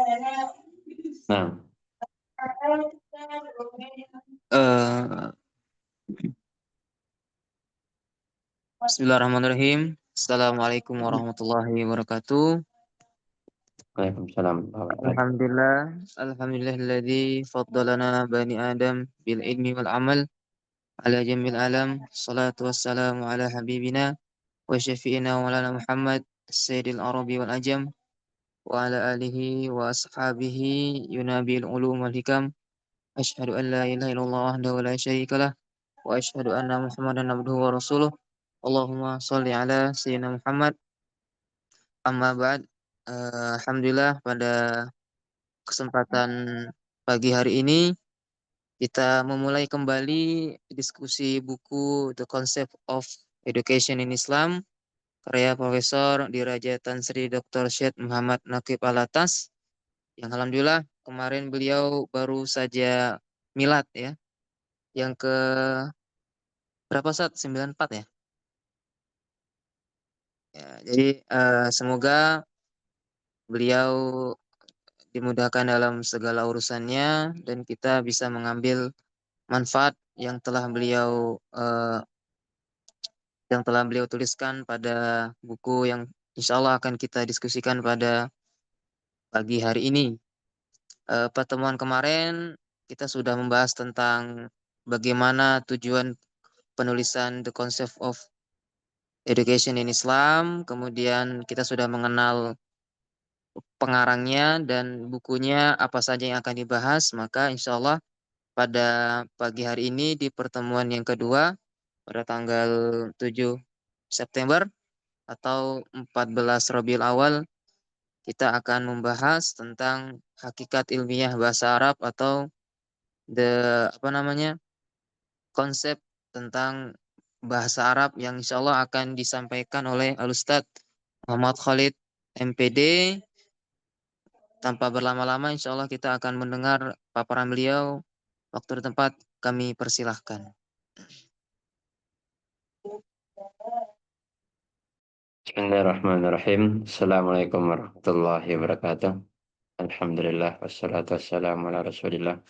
Nah, eh, Bismillahirrahmanirrahim. Assalamualaikum warahmatullahi wabarakatuh. Waalaikumsalam. Alhamdulillahilladzi faddalana bani Adam bil ilmi wal amal ala jamil alam. Salatu wassalamu ala habibina wa syafi'ina wa lana Muhammad sayyidil arabi wal ajam wa ala alihi wa ashabihi yunabil ulum wal hikam. Asyhadu an la ilaha illallah wahdahu la syarikalah wa asyhadu anna Muhammadan abduhu wa rasuluh. Allahumma shalli ala sayyidina Muhammad. Amma ba'd. Alhamdulillah pada kesempatan pagi hari ini kita memulai kembali diskusi buku The Concept of Education in Islam karya Profesor Diraja Tan Sri Dr. Syed Muhammad Naqib Alatas yang alhamdulillah kemarin beliau baru saja milad ya, yang ke berapa saat 94 ya. Ya, jadi semoga beliau dimudahkan dalam segala urusannya dan kita bisa mengambil manfaat yang telah beliau tuliskan pada buku yang insya Allah akan kita diskusikan pada pagi hari ini. Pertemuan kemarin kita sudah membahas tentang bagaimana tujuan penulisan The Concept of Education in Islam. Kemudian kita sudah mengenal pengarangnya dan bukunya apa saja yang akan dibahas. Maka insya Allah pada pagi hari ini di pertemuan yang kedua pada tanggal 7 September atau 14 Rabiul Awal kita akan membahas tentang hakikat ilmiah bahasa Arab atau apa namanya konsep tentang bahasa Arab yang insya Allah akan disampaikan oleh Al-Ustadz Muhammad Khalid MPD. Tanpa berlama-lama insya Allah kita akan mendengar paparan beliau. Waktu dan tempat kami persilahkan. Bismillahirrahmanirrahim. Assalamualaikum warahmatullahi wabarakatuh. Alhamdulillah wassalatu wassalamu ala Rasulillah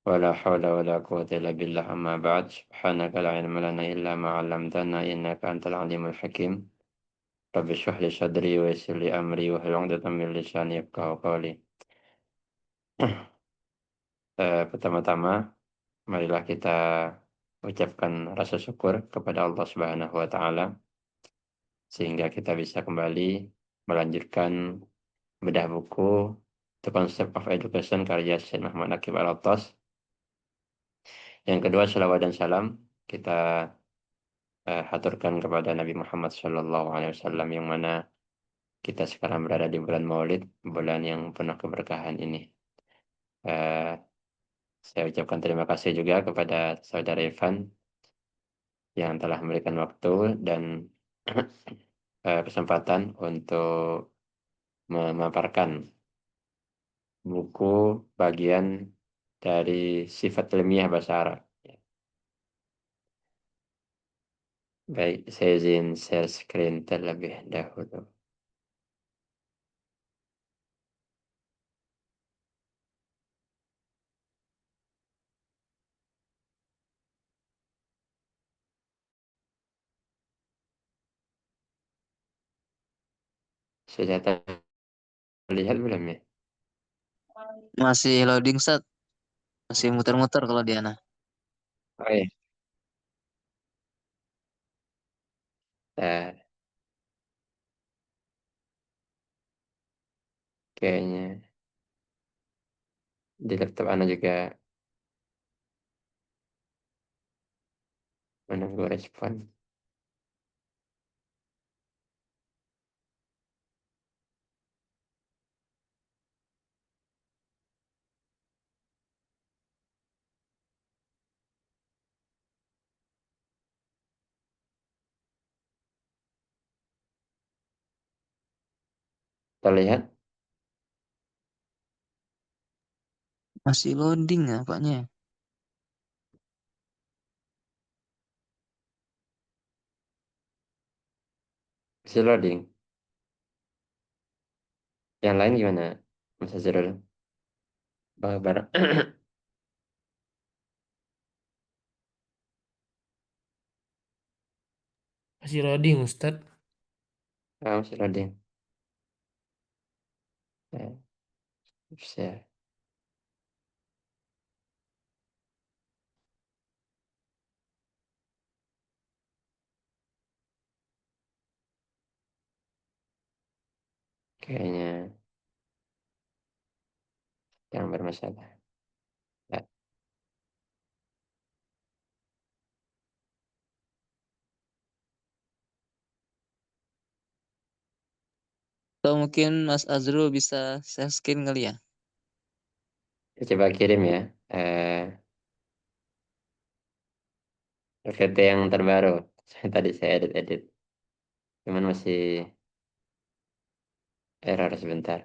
wa la haula wa la quwwata illa billah amma ba'd. Subhanaka la ilma lana illa ma 'allamtana innaka antal alimul hakim. Rabbi shrah li sadri wa yassir li amri wa hlul 'uqdatam min lisani yafqahu qawli. Pertama-tama marilah kita ucapkan rasa syukur kepada Allah Subhanahu wa taala sehingga kita bisa kembali melanjutkan bedah buku The Concept of Education karya Syed Muhammad Naqib Alatas. Yang kedua, salawat dan salam kita haturkan kepada Nabi Muhammad SAW yang mana kita sekarang berada di bulan Maulid, bulan yang penuh keberkahan ini. Eh, saya ucapkan terima kasih juga kepada saudara Ivan yang telah memberikan waktu dan kesempatan untuk memaparkan buku bagian dari sifat ilmiah bahasa Arab. Baik, saya izin share screen terlebih dahulu. Sudah terlihat belum ya? Masih loading set, masih muter-muter kalau Diana. Oh iya. Eh, kayaknya di laptop Anda juga menunggu respon. Terlihat? Masih loading nampaknya. Masih loading. Yang lain gimana? Mas Azrul. Apa kabar? Masih loading, Ustadz. Masih loading. Ya, bisa. Kayaknya yang bermasalah. Ya, Atau mungkin Mas Azrul bisa share screen kali ya? coba kirim ya. PPT yang terbaru. Tadi saya edit-edit. Cuman masih error sebentar.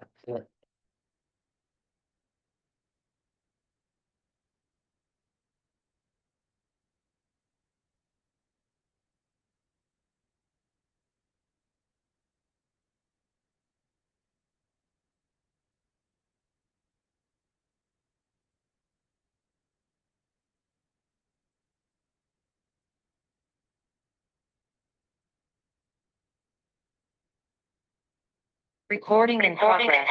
Recording in progress.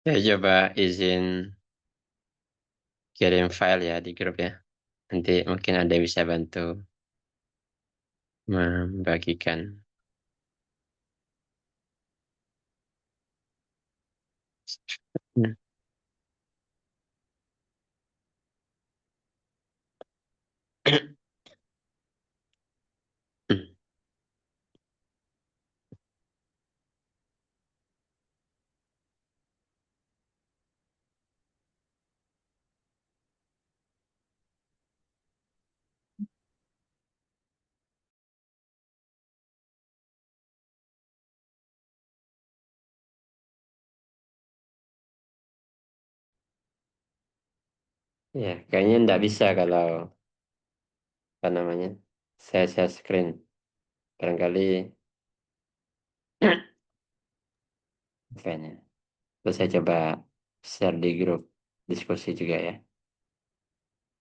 Ya, coba izin kirim file ya di grup ya. Nanti mungkin ada yang bisa bantu membagikan. Hmm. Ya, kayaknya nggak bisa kalau apa namanya saya share screen. Barangkali kayaknya. Terus saya coba share di grup diskusi juga ya.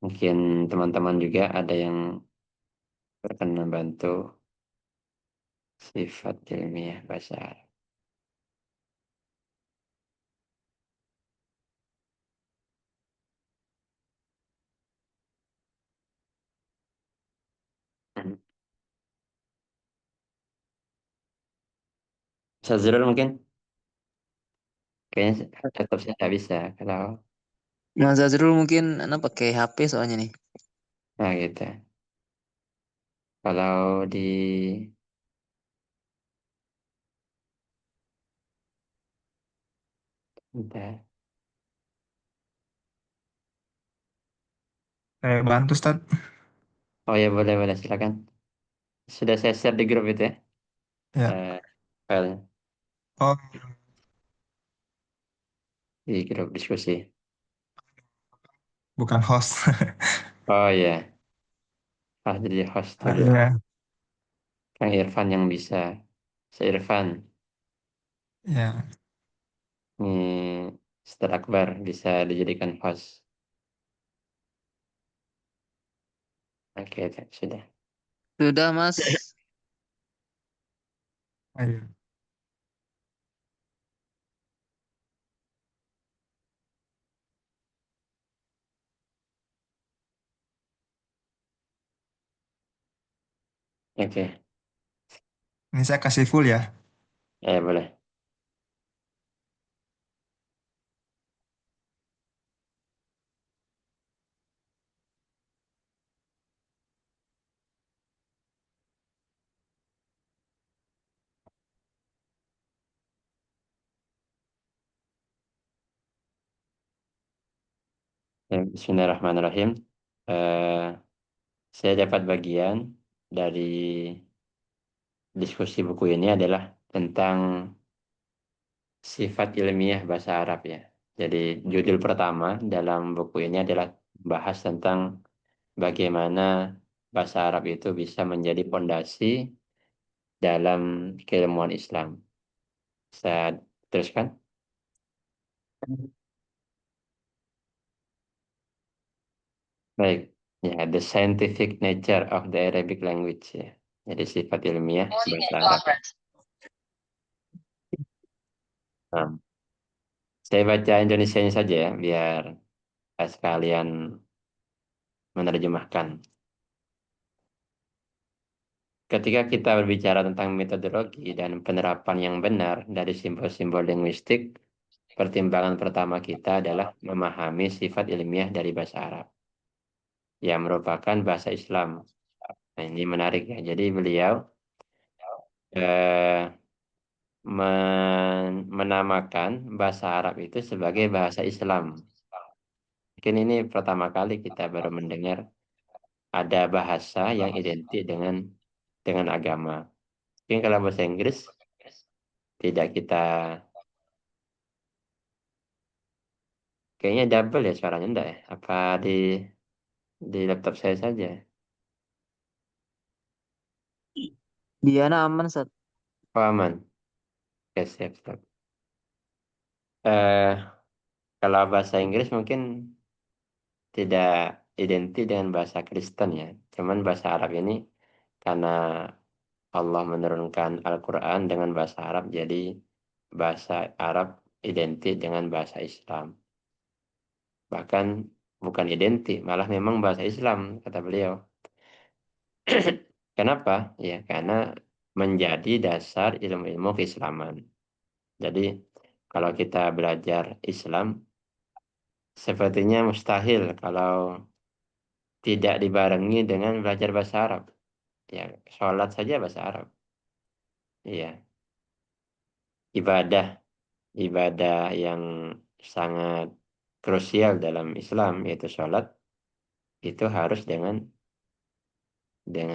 Mungkin teman-teman juga ada yang berkenan bantu sifat ilmiah bahasa Arab. Hmm. Syazrul mungkin kayaknya laptop saya nggak bisa kalau Mas Azrul mungkin pakai HP soalnya nih. nah gitu. Kalau di bentar. Bantu, Ustad. Oh ya, boleh boleh silakan. Sudah saya share di grup itu ya. Ya. Eh, filenya Oh, di grup diskusi. bukan host. Oh ya, jadi host Ah, dulu. iya. Kang Irfan yang bisa. Se Irfan, Ya. ini Ustaz Akbar bisa dijadikan host. Oke, sudah. Sudah Mas. Ayo. Oke, Ini saya kasih full ya. boleh. Bismillahirrahmanirrahim. Eh, saya dapat bagian dari diskusi buku ini adalah tentang sifat ilmiah bahasa Arab ya. Jadi judul pertama dalam buku ini adalah bahas tentang bagaimana bahasa Arab itu bisa menjadi pondasi dalam keilmuan Islam. Saya teruskan. Baik, ya, the scientific nature of the Arabic language ya. Jadi sifat ilmiah Recording bahasa in Arab. progress. Nah, saya baca Indonesianya saja ya, biar sekalian menerjemahkan. Ketika kita berbicara tentang metodologi dan penerapan yang benar dari simbol-simbol linguistik, pertimbangan pertama kita adalah memahami sifat ilmiah dari bahasa Arab, yang merupakan bahasa Islam. Nah, ini menarik ya. Jadi beliau eh, menamakan bahasa Arab itu sebagai bahasa Islam. Mungkin ini pertama kali kita baru mendengar ada bahasa yang identik dengan agama. Mungkin kalau bahasa Inggris tidak kita, kayaknya double ya suaranya enggak ya? Apa di laptop saya saja? Diana aman, Sat. Oh, aman. Oke, siap, siap. Eh, kalau bahasa Inggris mungkin tidak identik dengan bahasa Kristen ya. Cuman bahasa Arab ini karena Allah menurunkan Al-Quran dengan bahasa Arab, jadi bahasa Arab identik dengan bahasa Islam. Bahkan bukan identik, malah memang bahasa Islam, kata beliau. Kenapa? Ya, karena menjadi dasar ilmu-ilmu keislaman. Jadi, kalau kita belajar Islam, sepertinya mustahil kalau tidak dibarengi dengan belajar bahasa Arab. Ya, sholat saja bahasa Arab. Iya, ibadah, ibadah yang sangat krusial dalam Islam, yaitu sholat, itu harus dengan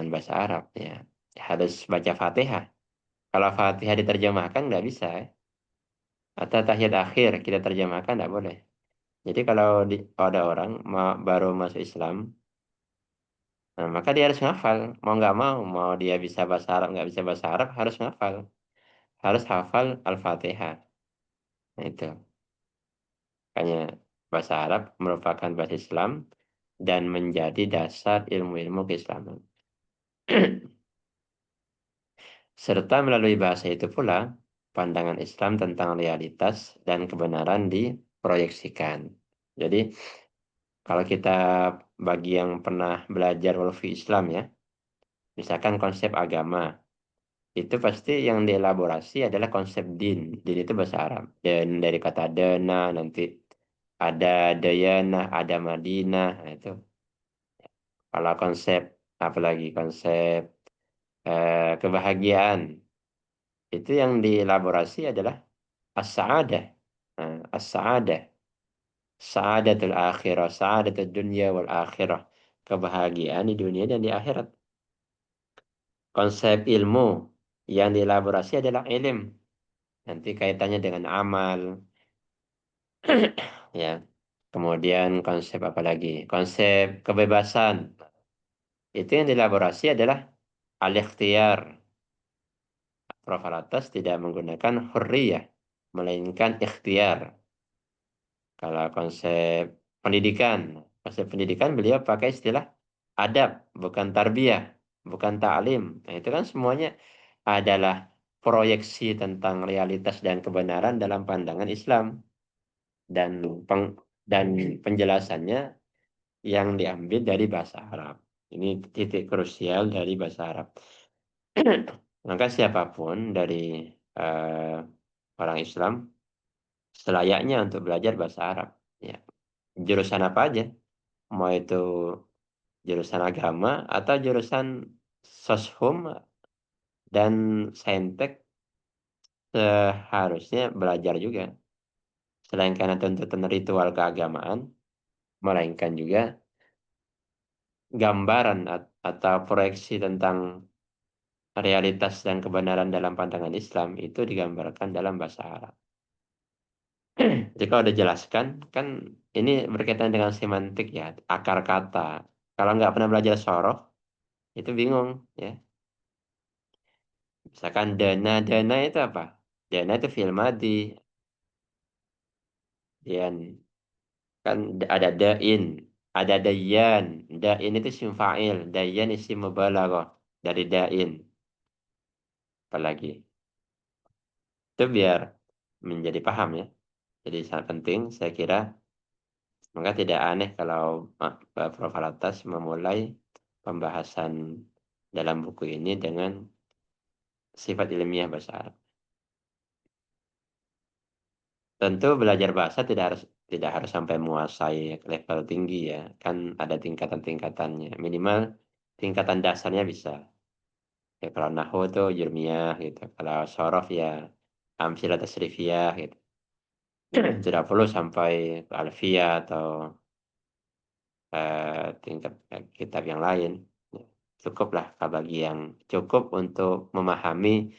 bahasa Arab. Ya, harus baca Fatihah. Kalau Fatihah diterjemahkan nggak bisa, ya. Atau tahiyat akhir kita terjemahkan nggak boleh. Jadi kalau ada orang baru masuk Islam, nah, maka dia harus ngafal. Mau nggak mau dia bisa bahasa Arab nggak bisa bahasa Arab harus ngafal, harus hafal Al-Fatihah. Nah, itu makanya bahasa Arab merupakan bahasa Islam dan menjadi dasar ilmu-ilmu keislaman. Serta melalui bahasa itu pula pandangan Islam tentang realitas dan kebenaran diproyeksikan. Jadi kalau kita bagi yang pernah belajar ulfi Islam ya, misalkan konsep agama, itu pasti yang dielaborasi adalah konsep din. Din itu bahasa Arab. Dan dari kata dana, nanti ada dayana, ada Madinah. Nah, itu. Kalau konsep, apalagi konsep kebahagiaan, itu yang dielaborasi adalah as-sa'adah. Nah, as-sa'adah. Sa'adatul akhirah, sa'adatul dunia wal akhirah. Kebahagiaan di dunia dan di akhirat. Konsep ilmu yang dielaborasi adalah ilm. Nanti kaitannya dengan amal, ya. Kemudian konsep apa lagi? Konsep kebebasan. Itu yang dielaborasi adalah al-ikhtiyar. Prof. Alatas tidak menggunakan hurriyah, melainkan ikhtiar. Kalau konsep pendidikan beliau pakai istilah adab, bukan tarbiyah, bukan ta'lim. Nah, itu kan semuanya adalah proyeksi tentang realitas dan kebenaran dalam pandangan Islam dan dan penjelasannya yang diambil dari bahasa Arab. Ini titik krusial dari bahasa Arab. Maka siapapun dari eh, orang Islam selayaknya untuk belajar bahasa Arab. Ya, jurusan apa aja, mau itu jurusan agama atau jurusan soshum dan saintek seharusnya belajar juga. Selain karena tuntutan ritual keagamaan, melainkan juga gambaran atau proyeksi tentang realitas dan kebenaran dalam pandangan Islam itu digambarkan dalam bahasa Arab. Jadi kalau udah jelaskan, kan ini berkaitan dengan semantik ya, akar kata. Kalau nggak pernah belajar sorof, itu bingung ya. Misalkan dana itu apa? Dana itu fi'il madhi, yan. Kan ada dain, ada dayan. Dain itu isim fa'il, dayan isim mubalaghah dari dain. Apalagi itu biar menjadi paham ya. Jadi sangat penting saya kira. Maka tidak aneh kalau Prof. Alatas memulai pembahasan dalam buku ini dengan sifat ilmiah bahasa Arab. Tentu belajar bahasa tidak harus sampai menguasai level tinggi ya. Kan ada tingkatan-tingkatannya. Minimal tingkatan dasarnya bisa. Ya kalau nahwu itu jurmiyah gitu. Kalau sorof ya amsilah tasrifiyah gitu. Tidak perlu sampai ke alfiyah atau tingkat kitab yang lain. Ya, cukuplah bagi yang cukup untuk memahami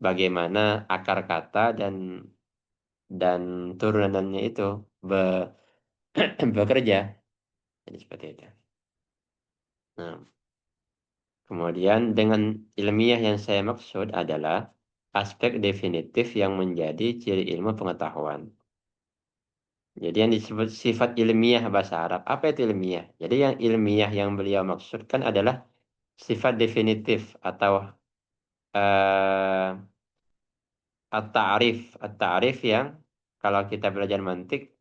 bagaimana akar kata dan turunannya itu bekerja. Jadi seperti itu. Nah, kemudian dengan ilmiah yang saya maksud adalah aspek definitif yang menjadi ciri ilmu pengetahuan. Jadi yang disebut sifat ilmiah bahasa Arab, apa itu ilmiah? Jadi yang ilmiah yang beliau maksudkan adalah sifat definitif atau eh at-ta'rif. At-ta'rif yang kalau kita belajar mantik,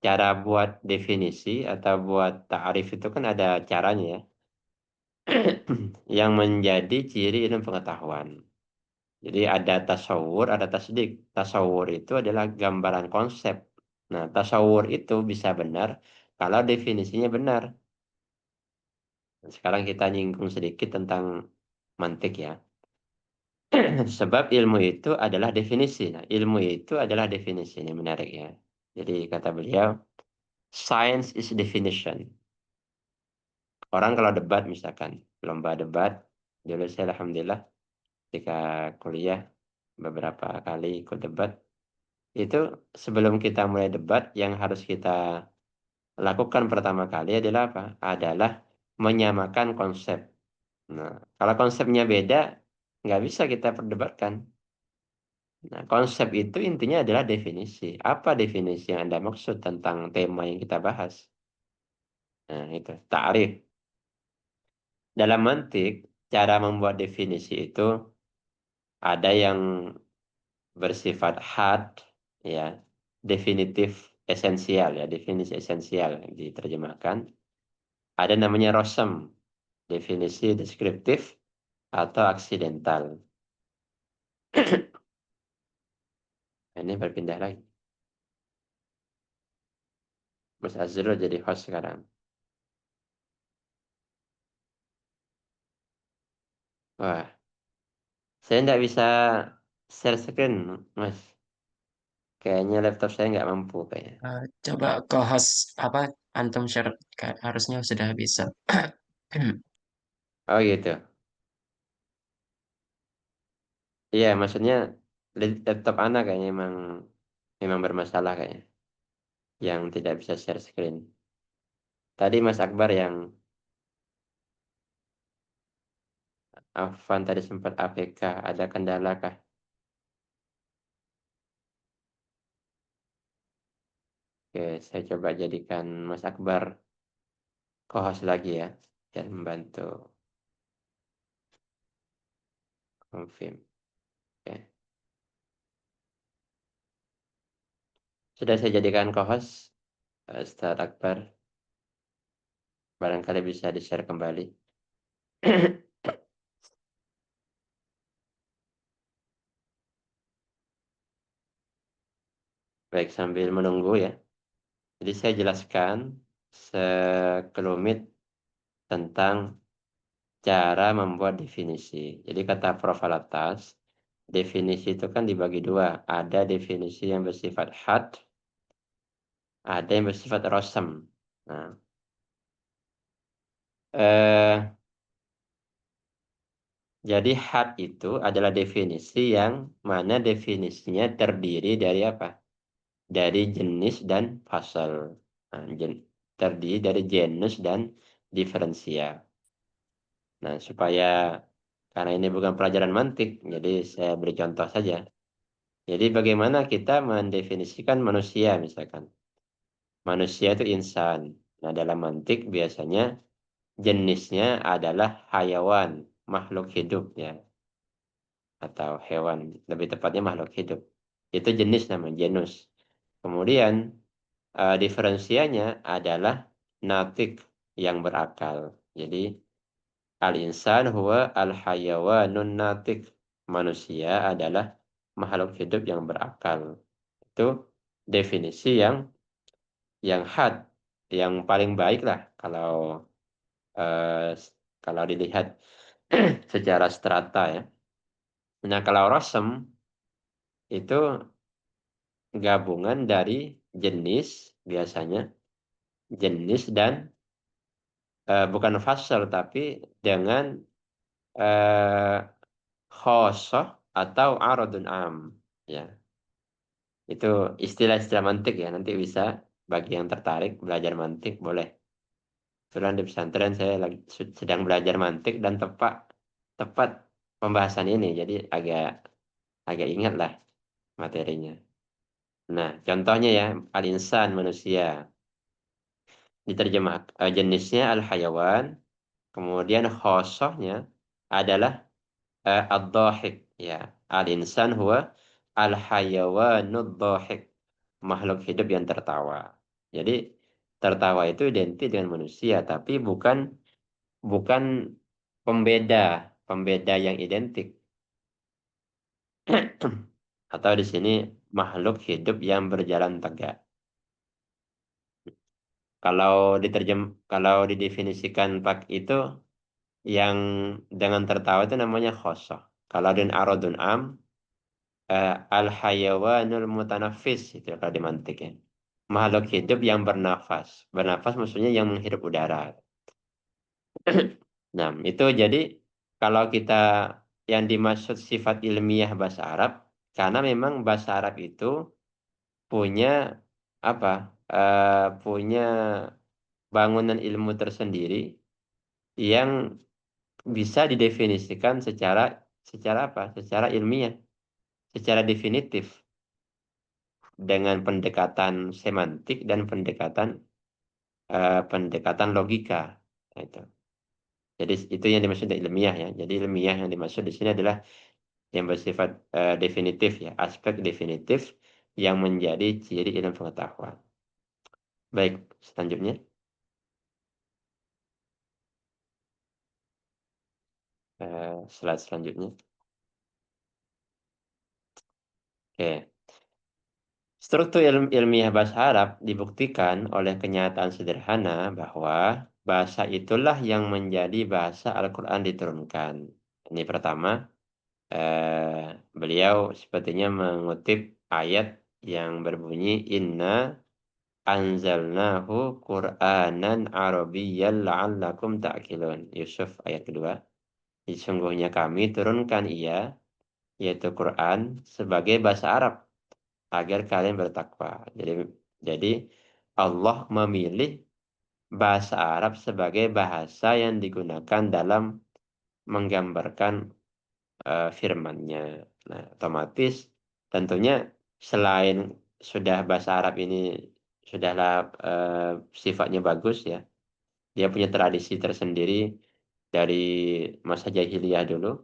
cara buat definisi atau buat ta'rif itu kan ada caranya ya. Yang menjadi ciri ilmu pengetahuan. Jadi ada tasawur, ada tasdik. Tasawur itu adalah gambaran konsep. Nah, tasawur itu bisa benar kalau definisinya benar. Sekarang kita nyinggung sedikit tentang mantik ya. Sebab ilmu itu adalah definisi. Nah, ilmu itu adalah definisi. Ini menarik ya. Jadi kata beliau, science is definition. Orang kalau debat misalkan, lomba debat, dulu saya alhamdulillah ketika kuliah beberapa kali ikut debat, itu sebelum kita mulai debat yang harus kita lakukan pertama kali adalah apa? Adalah menyamakan konsep. Nah, kalau konsepnya beda, nggak bisa kita perdebatkan. Nah, konsep itu intinya adalah definisi. Apa definisi yang Anda maksud tentang tema yang kita bahas? Nah, itu ta'rif. Dalam mantik, cara membuat definisi itu ada yang bersifat hard, ya, definitif, esensial, ya, definisi esensial yang diterjemahkan. Ada namanya rosem, definisi deskriptif atau aksidental. Ini berpindah lagi. Mas Azrul jadi host sekarang. Wah, saya nggak bisa share screen, Mas. Kayaknya laptop saya nggak mampu kayaknya. Coba ke host apa antum share harusnya sudah bisa. Oh gitu. Iya, maksudnya laptop anak kayaknya memang bermasalah kayaknya. Yang tidak bisa share screen. Tadi Mas Akbar yang Afan tadi sempat APK, ada kendala kah? Oke, saya coba jadikan Mas Akbar co-host lagi ya, dan membantu confirm. Oke. Sudah saya jadikan co-host, Ustaz Akbar. Barangkali bisa di-share kembali. Baik, sambil menunggu ya. Jadi saya jelaskan sekelumit tentang cara membuat definisi. Jadi kata Prof. Alatas, definisi itu kan dibagi dua. Ada definisi yang bersifat had, ada yang bersifat rosem. Nah, eh, jadi had itu adalah definisi yang mana definisinya terdiri dari apa? Dari jenis dan fasal. Nah, terdiri dari genus dan diferensial. Nah, supaya karena ini bukan pelajaran mantik, jadi saya beri contoh saja. Jadi bagaimana kita mendefinisikan manusia misalkan. Manusia itu insan. Nah, dalam mantik biasanya jenisnya adalah hayawan, makhluk hidup ya, atau hewan, lebih tepatnya makhluk hidup. Itu jenis namanya genus. Kemudian diferensianya adalah natik yang berakal. Jadi al-insan huwa al-hayawanun natik. Manusia adalah makhluk hidup yang berakal. Itu definisi yang had, yang paling baik lah eh, kalau dilihat secara strata ya. Nah, kalau Rossum itu gabungan dari jenis biasanya jenis dan bukan fasal tapi dengan eh, khosoh atau aradun am ya. Itu istilah-istilah mantik ya. Nanti bisa bagi yang tertarik belajar mantik boleh. Kebetulan di pesantren saya lagi sedang belajar mantik dan tepat tepat pembahasan ini. Jadi agak agak ingat lah materinya. Nah, contohnya ya al-insan manusia. Diterjemah jenisnya al-hayawan, kemudian khosohnya adalah ad-dhahik ya. Al-insan huwa al-hayawanud dhahik. Makhluk hidup yang tertawa. Jadi tertawa itu identik dengan manusia, tapi bukan bukan pembeda pembeda yang identik. Atau di sini makhluk hidup yang berjalan tegak. Kalau kalau didefinisikan pak itu yang dengan tertawa itu namanya khosoh. Kalau dengan aradun am al hayawanul mutanafis itu kalau dimantik ya. Makhluk hidup yang bernafas. Bernafas maksudnya yang menghirup udara. Nah, itu jadi kalau kita yang dimaksud sifat ilmiah bahasa Arab, karena memang bahasa Arab itu punya apa? Punya bangunan ilmu tersendiri yang bisa didefinisikan secara apa? Secara ilmiah, secara definitif dengan pendekatan semantik dan pendekatan logika. Nah, itu. Jadi itu yang dimaksud dari ilmiah ya. Jadi ilmiah yang dimaksud di sini adalah yang bersifat definitif ya, aspek definitif yang menjadi ciri ilmu pengetahuan. Baik, selanjutnya. Slide selanjutnya. Oke. Struktur ilmiah bahasa Arab dibuktikan oleh kenyataan sederhana bahwa bahasa itulah yang menjadi bahasa Al-Quran diturunkan. Ini pertama, beliau sepertinya mengutip ayat yang berbunyi Inna anzalnahu Qur'anan Arabiyyan la'allakum ta'qilun. Yusuf ayat kedua. Sesungguhnya kami turunkan ia, yaitu Quran, sebagai bahasa Arab agar kalian bertakwa. Jadi Allah memilih bahasa Arab sebagai bahasa yang digunakan dalam menggambarkan firman-Nya. Nah, otomatis tentunya selain sudah bahasa Arab ini sudahlah sifatnya bagus ya. Dia punya tradisi tersendiri dari masa jahiliyah dulu.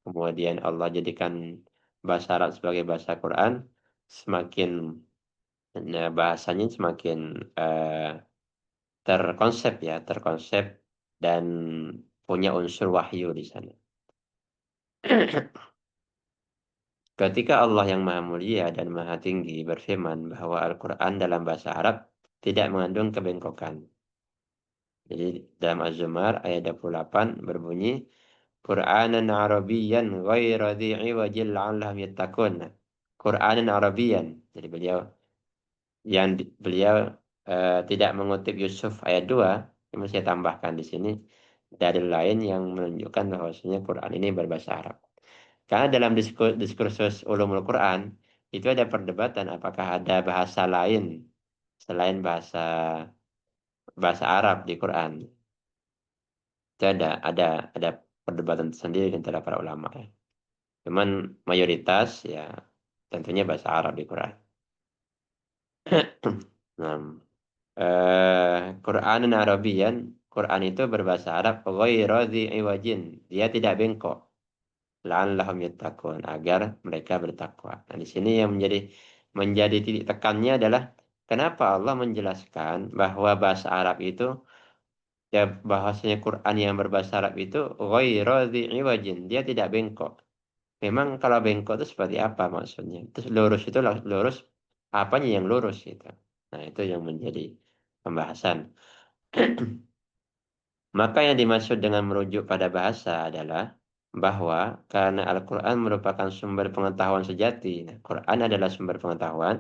Kemudian Allah jadikan bahasa Arab sebagai bahasa Quran. Semakin bahasanya semakin terkonsep dan punya unsur wahyu di sana. Ketika Allah yang Maha Mulia dan Maha Tinggi berfirman bahwa Al-Quran dalam bahasa Arab tidak mengandung kebengkokan. Jadi dalam Az-Zumar ayat 28 berbunyi Qur'anan Arabiyyan ghaira dhi iwajin la'allahum yattaqun. Nah, Qur'anan Arabiyyan. Jadi beliau tidak mengutip Yusuf ayat 2, yang saya tambahkan di sini dari lain yang menunjukkan bahwasanya Quran ini berbahasa Arab. Karena dalam diskursus ulumul Quran itu ada perdebatan apakah ada bahasa lain selain bahasa Arab di Quran. Itu ada perdebatan sendiri antara para ulama ya. Cuman mayoritas ya tentunya bahasa Arab di Quran. Nah, Quran Arabian, Quran itu berbahasa Arab ghairu dhi iwajin. Dia tidak bengkok. La'allahum yattaqun, agar mereka bertakwa. Nah, di sini yang menjadi titik tekannya adalah kenapa Allah menjelaskan bahwa bahasa Arab itu ya bahasanya Quran yang berbahasa Arab itu ghairu dhi iwajin. Dia tidak bengkok. Memang kalau bengkok itu seperti apa maksudnya? Terus lurus itu lurus apanya yang lurus gitu. Nah, itu yang menjadi pembahasan. Maka yang dimaksud dengan merujuk pada bahasa adalah bahwa karena Al-Quran merupakan sumber pengetahuan sejati. Nah, Quran adalah sumber pengetahuan.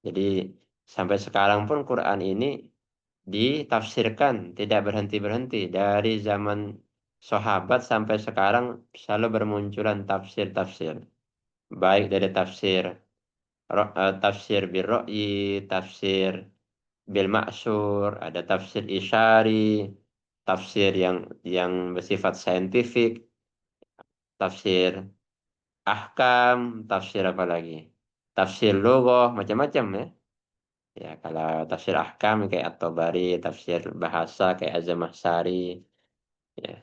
Jadi sampai sekarang pun Quran ini ditafsirkan tidak berhenti-berhenti dari zaman sahabat sampai sekarang selalu bermunculan tafsir-tafsir. Baik dari tafsir bil ra'yi, tafsir bil maksur, ada tafsir isyari, tafsir yang bersifat saintifik, tafsir ahkam, tafsir apa lagi? Tafsir logoh, macam-macam ya. Ya, kalau tafsir ahkam kayak At-Tabari, tafsir bahasa kayak Az-Zamakhsyari, ya.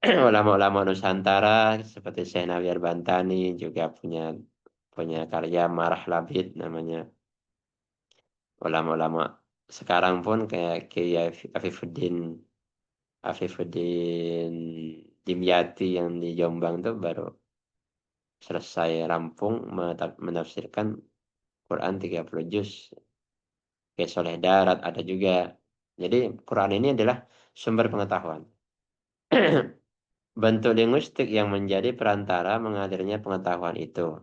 Ulama-ulama Nusantara seperti Syekh Nawir Bantani juga punya punya karya Marah Labid namanya. Ulama-ulama sekarang pun kayak Kiai Afifuddin Dimyati yang di Jombang itu baru selesai rampung menafsirkan Quran 30 juz. Kayak Soleh Darat ada juga. Jadi Quran ini adalah sumber pengetahuan. Bentuk linguistik yang menjadi perantara mengalirnya pengetahuan itu.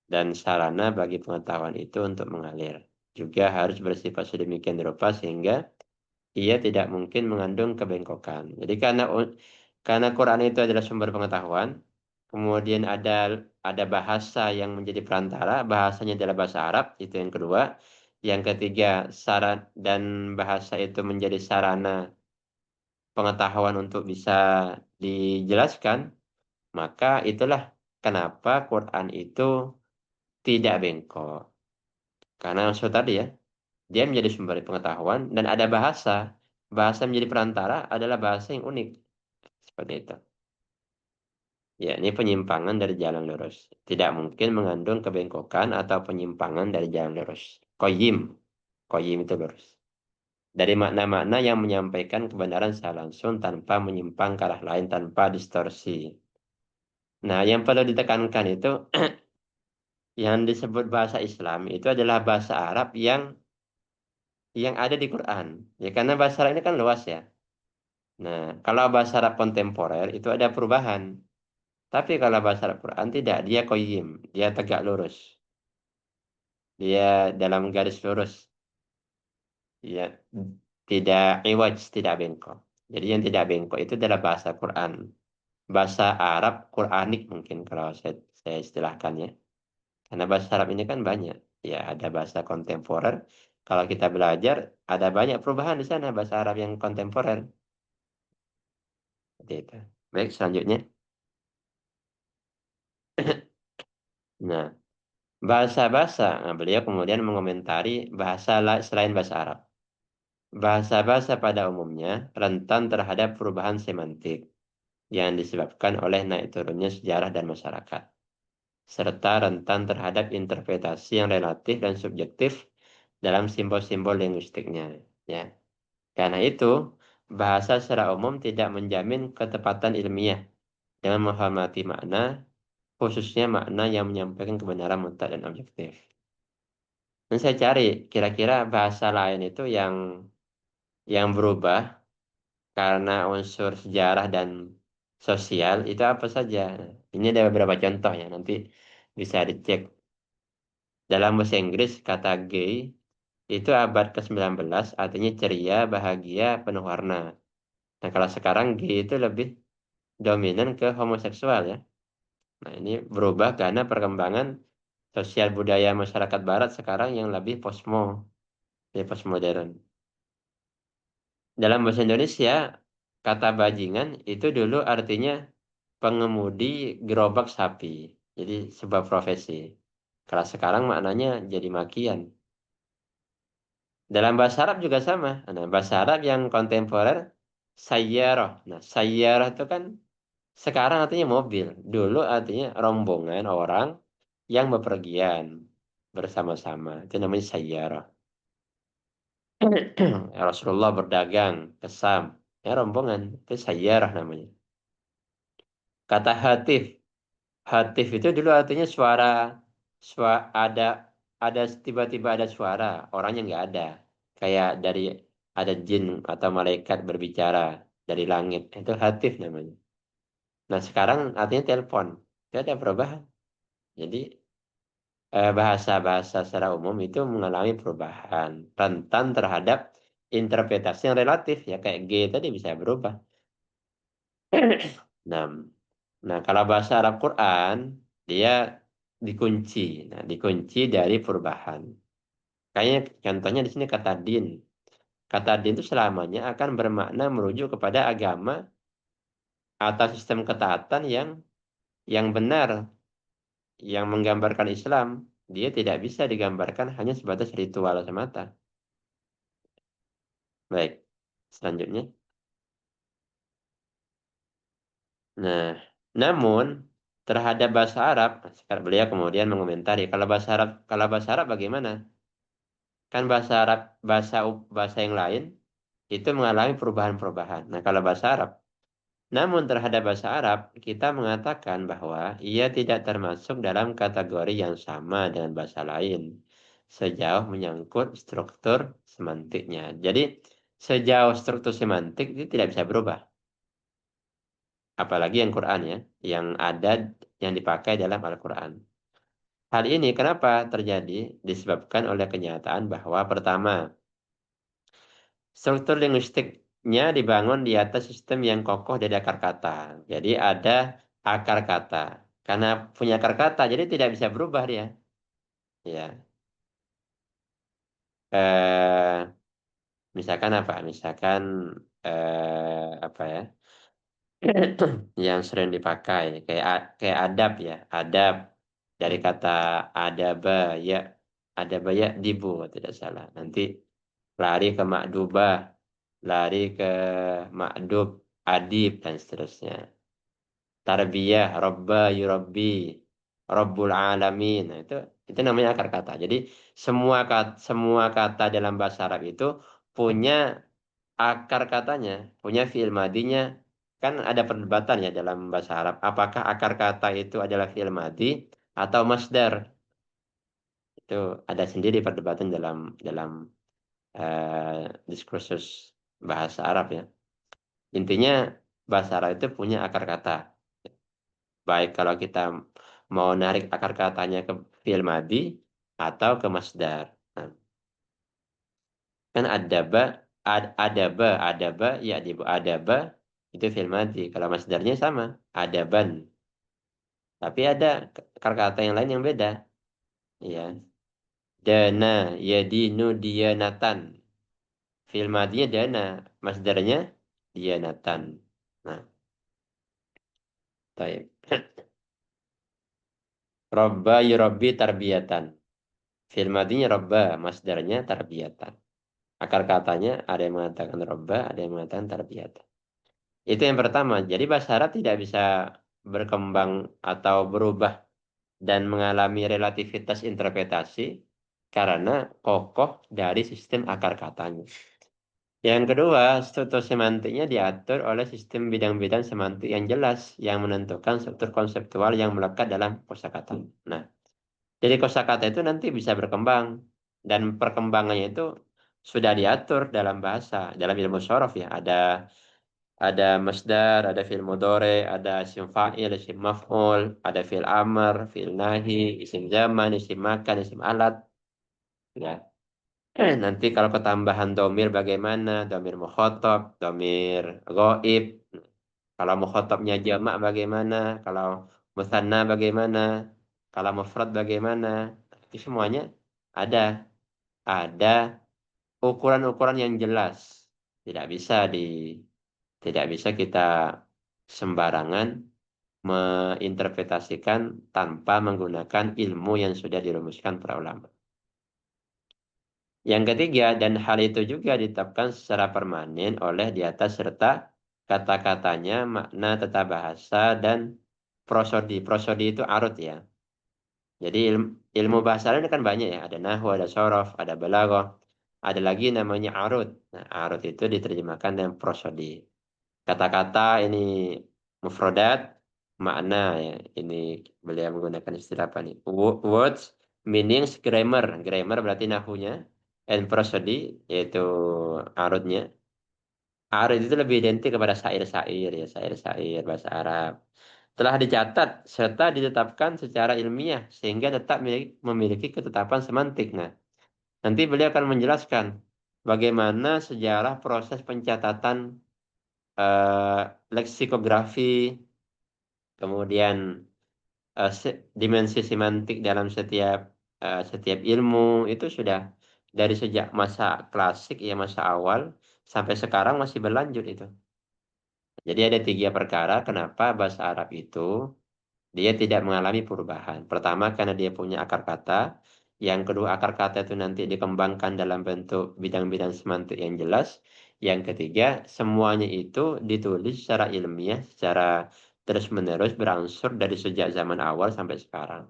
Dan sarana bagi pengetahuan itu untuk mengalir. Juga harus bersifat sedemikian rupa sehingga ia tidak mungkin mengandung kebengkokan. Jadi karena Quran itu adalah sumber pengetahuan, kemudian ada bahasa yang menjadi perantara, bahasanya adalah bahasa Arab, itu yang kedua. Yang ketiga, dan bahasa itu menjadi sarana pengetahuan untuk bisa dijelaskan, maka itulah kenapa Quran itu tidak bengkok. Karena maksud tadi ya, dia menjadi sumber pengetahuan dan ada bahasa. Bahasa menjadi perantara adalah bahasa yang unik. Seperti itu. Ya, ini penyimpangan dari jalan lurus. Tidak mungkin mengandung kebengkokan atau penyimpangan dari jalan lurus. Qayyim. Qayyim itu lurus. Dari makna-makna yang menyampaikan kebenaran secara langsung tanpa menyimpang ke arah lain, tanpa distorsi. Nah, yang perlu ditekankan itu yang disebut bahasa Islam itu adalah bahasa Arab yang ada di Quran. Ya, karena bahasa Arab ini kan luas ya. Nah, kalau bahasa Arab kontemporer itu ada perubahan. Tapi kalau bahasa Arab Quran tidak, dia qayyim, dia tegak lurus. Dia dalam garis lurus. Ya, tidak iwaj, tidak bengkok. Jadi yang tidak bengkok itu adalah bahasa Quran. Bahasa Arab Quranik mungkin kalau saya istilahkan ya. Karena bahasa Arab ini kan banyak. Ya, ada bahasa kontemporer. Kalau kita belajar, ada banyak perubahan di sana bahasa Arab yang kontemporer. Seperti itu. Baik, selanjutnya. Nah, bahasa-bahasa. Nah, beliau kemudian mengomentari selain bahasa Arab. Bahasa-bahasa pada umumnya rentan terhadap perubahan semantik yang disebabkan oleh naik turunnya sejarah dan masyarakat, serta rentan terhadap interpretasi yang relatif dan subjektif dalam simbol-simbol linguistiknya. Ya. Karena itu, bahasa secara umum tidak menjamin ketepatan ilmiah dengan menghormati makna khususnya makna yang menyampaikan kebenaran mutlak dan objektif. Dan saya cari kira-kira bahasa lain itu yang berubah karena unsur sejarah dan sosial itu apa saja. Ini ada beberapa contoh ya, nanti bisa dicek. Dalam bahasa Inggris kata gay itu abad ke-19 artinya ceria, bahagia, penuh warna. Nah, kalau sekarang gay itu lebih dominan ke homoseksual ya. Nah, ini berubah karena perkembangan sosial budaya masyarakat barat sekarang yang lebih postmodern. Dalam bahasa Indonesia, kata bajingan itu dulu artinya pengemudi gerobak sapi. Jadi sebuah profesi. Kalau sekarang maknanya jadi makian. Dalam bahasa Arab juga sama. Nah, bahasa Arab yang kontemporer, sayyarah. Nah, sayyarah itu kan sekarang artinya mobil. Dulu artinya rombongan orang yang bepergian bersama-sama. Itu namanya sayyarah. Rasulullah berdagang ke Sam. Ya, rombongan. Itu sayyarah namanya. Kata hatif. Hatif itu dulu artinya suara ada tiba-tiba ada suara. Orangnya nggak ada. Kayak dari ada jin atau malaikat berbicara dari langit. Itu hatif namanya. Nah, sekarang artinya telepon. Itu ada perubahan. Jadi bahasa-bahasa secara umum itu mengalami perubahan rentan terhadap interpretasi yang relatif ya kayak G tadi bisa berubah. Nah, nah kalau bahasa Arab Quran dia dikunci, nah dikunci dari perubahan. Kayaknya contohnya di sini kata din. Kata din itu selamanya akan bermakna merujuk kepada agama atau sistem ketaatan yang benar, yang menggambarkan Islam. Dia tidak bisa digambarkan hanya sebatas ritual semata. Baik, selanjutnya. Nah, namun terhadap bahasa Arab, sekarang beliau kemudian mengomentari kalau bahasa Arab bagaimana? Kan bahasa Arab, bahasa yang lain itu mengalami perubahan-perubahan. Nah, kalau bahasa Arab, namun terhadap bahasa Arab kita mengatakan bahwa ia tidak termasuk dalam kategori yang sama dengan bahasa lain sejauh menyangkut struktur semantiknya. Jadi sejauh struktur semantik itu tidak bisa berubah. Apalagi yang Quran ya, yang dipakai dalam Al-Quran. Hal ini kenapa terjadi? Disebabkan oleh kenyataan bahwa pertama, struktur linguistiknya dibangun di atas sistem yang kokoh dari akar kata. Jadi ada akar kata. Karena punya akar kata, jadi tidak bisa berubah dia. Ya, misalkan apa? Misalkan apa ya? Yang sering dipakai kayak adab ya, adab dari kata adaba ya, adaba ya dibu tidak salah. Nanti lari ke makdubah, lari ke makdub, adib dan seterusnya. Tarbiyah, robba, yurabbi, robbul alamin. Nah, itu namanya akar kata. Jadi semua kata dalam bahasa Arab itu punya akar katanya, punya fi'il madinya. Kan ada perdebatan ya dalam bahasa Arab. Apakah akar kata itu adalah fi'il madi atau masdar? Itu ada sendiri perdebatan dalam dalam diskursus bahasa Arab ya. Intinya bahasa Arab itu punya akar kata. Baik kalau kita mau narik akar katanya ke fi'il madi atau ke masdar. Nah, kan adaba ya adaba itu fi'il madi. Kalau masdarnya sama, adaban. Tapi ada akar kata yang lain yang beda. Ya, dana, yadinu, diyanatan. Fi'il madinya dana, masdarnya diyanatan. Nah, baik. Robba yurabbi tarbiyatan. Fi'il madinya robba, masdarnya tarbiyatan. Akar katanya ada yang mengatakan robba, ada yang mengatakan tarbiyatan. Itu yang pertama. Jadi bahasa Arab tidak bisa berkembang atau berubah dan mengalami relativitas interpretasi karena kokoh dari sistem akar katanya. Yang kedua, struktur semantiknya diatur oleh sistem bidang-bidang semantik yang jelas yang menentukan struktur konseptual yang melekat dalam kosakata. Nah, jadi kosakata itu nanti bisa berkembang dan perkembangannya itu sudah diatur dalam bahasa, dalam ilmu sorof ya. Ada masdar, ada fi'il mudhari, ada isim fa'il, isim maf'ul, ada fi'il amr, fi'il nahi, isim zaman, isim makan, isim alat. Ya. Nanti kalau ketambahan domir bagaimana? Domir mukhotob, domir ghaib. Kalau mukhotobnya jamak bagaimana? Kalau musanna bagaimana? Kalau mufrad bagaimana? Itu semuanya ada. Ada ukuran-ukuran yang jelas. Tidak bisa di Tidak bisa kita sembarangan menginterpretasikan tanpa menggunakan ilmu yang sudah dirumuskan para ulama. Yang ketiga, dan hal itu juga ditetapkan secara permanen oleh di atas serta kata-katanya, makna tata bahasa, dan prosodi. Prosodi itu arut ya. Jadi ilmu bahasa ini kan banyak ya. Ada nahwu, ada sorof, ada balaghah. Ada lagi namanya arut. Nah, arut itu diterjemahkan dengan prosodi. Kata-kata ini mufradat, makna ya. Ini beliau menggunakan istilah apa nih? Words, meanings, grammar. Grammar berarti nahwunya. And prosody, yaitu arutnya. Arut itu lebih identik kepada syair-syair ya, syair-syair bahasa Arab. Telah dicatat serta ditetapkan secara ilmiah sehingga tetap memiliki ketetapan semantik. Nah, nanti beliau akan menjelaskan bagaimana sejarah proses pencatatan eh, leksikografi, kemudian dimensi semantik dalam setiap ilmu itu sudah dari sejak masa klasik ya masa awal sampai sekarang masih berlanjut itu. Jadi ada tiga perkara kenapa bahasa Arab itu dia tidak mengalami perubahan. Pertama karena dia punya akar kata. Yang kedua akar kata itu nanti dikembangkan dalam bentuk bidang-bidang semantik yang jelas. Yang ketiga semuanya itu ditulis secara ilmiah, secara terus-menerus berangsur dari sejak zaman awal sampai sekarang.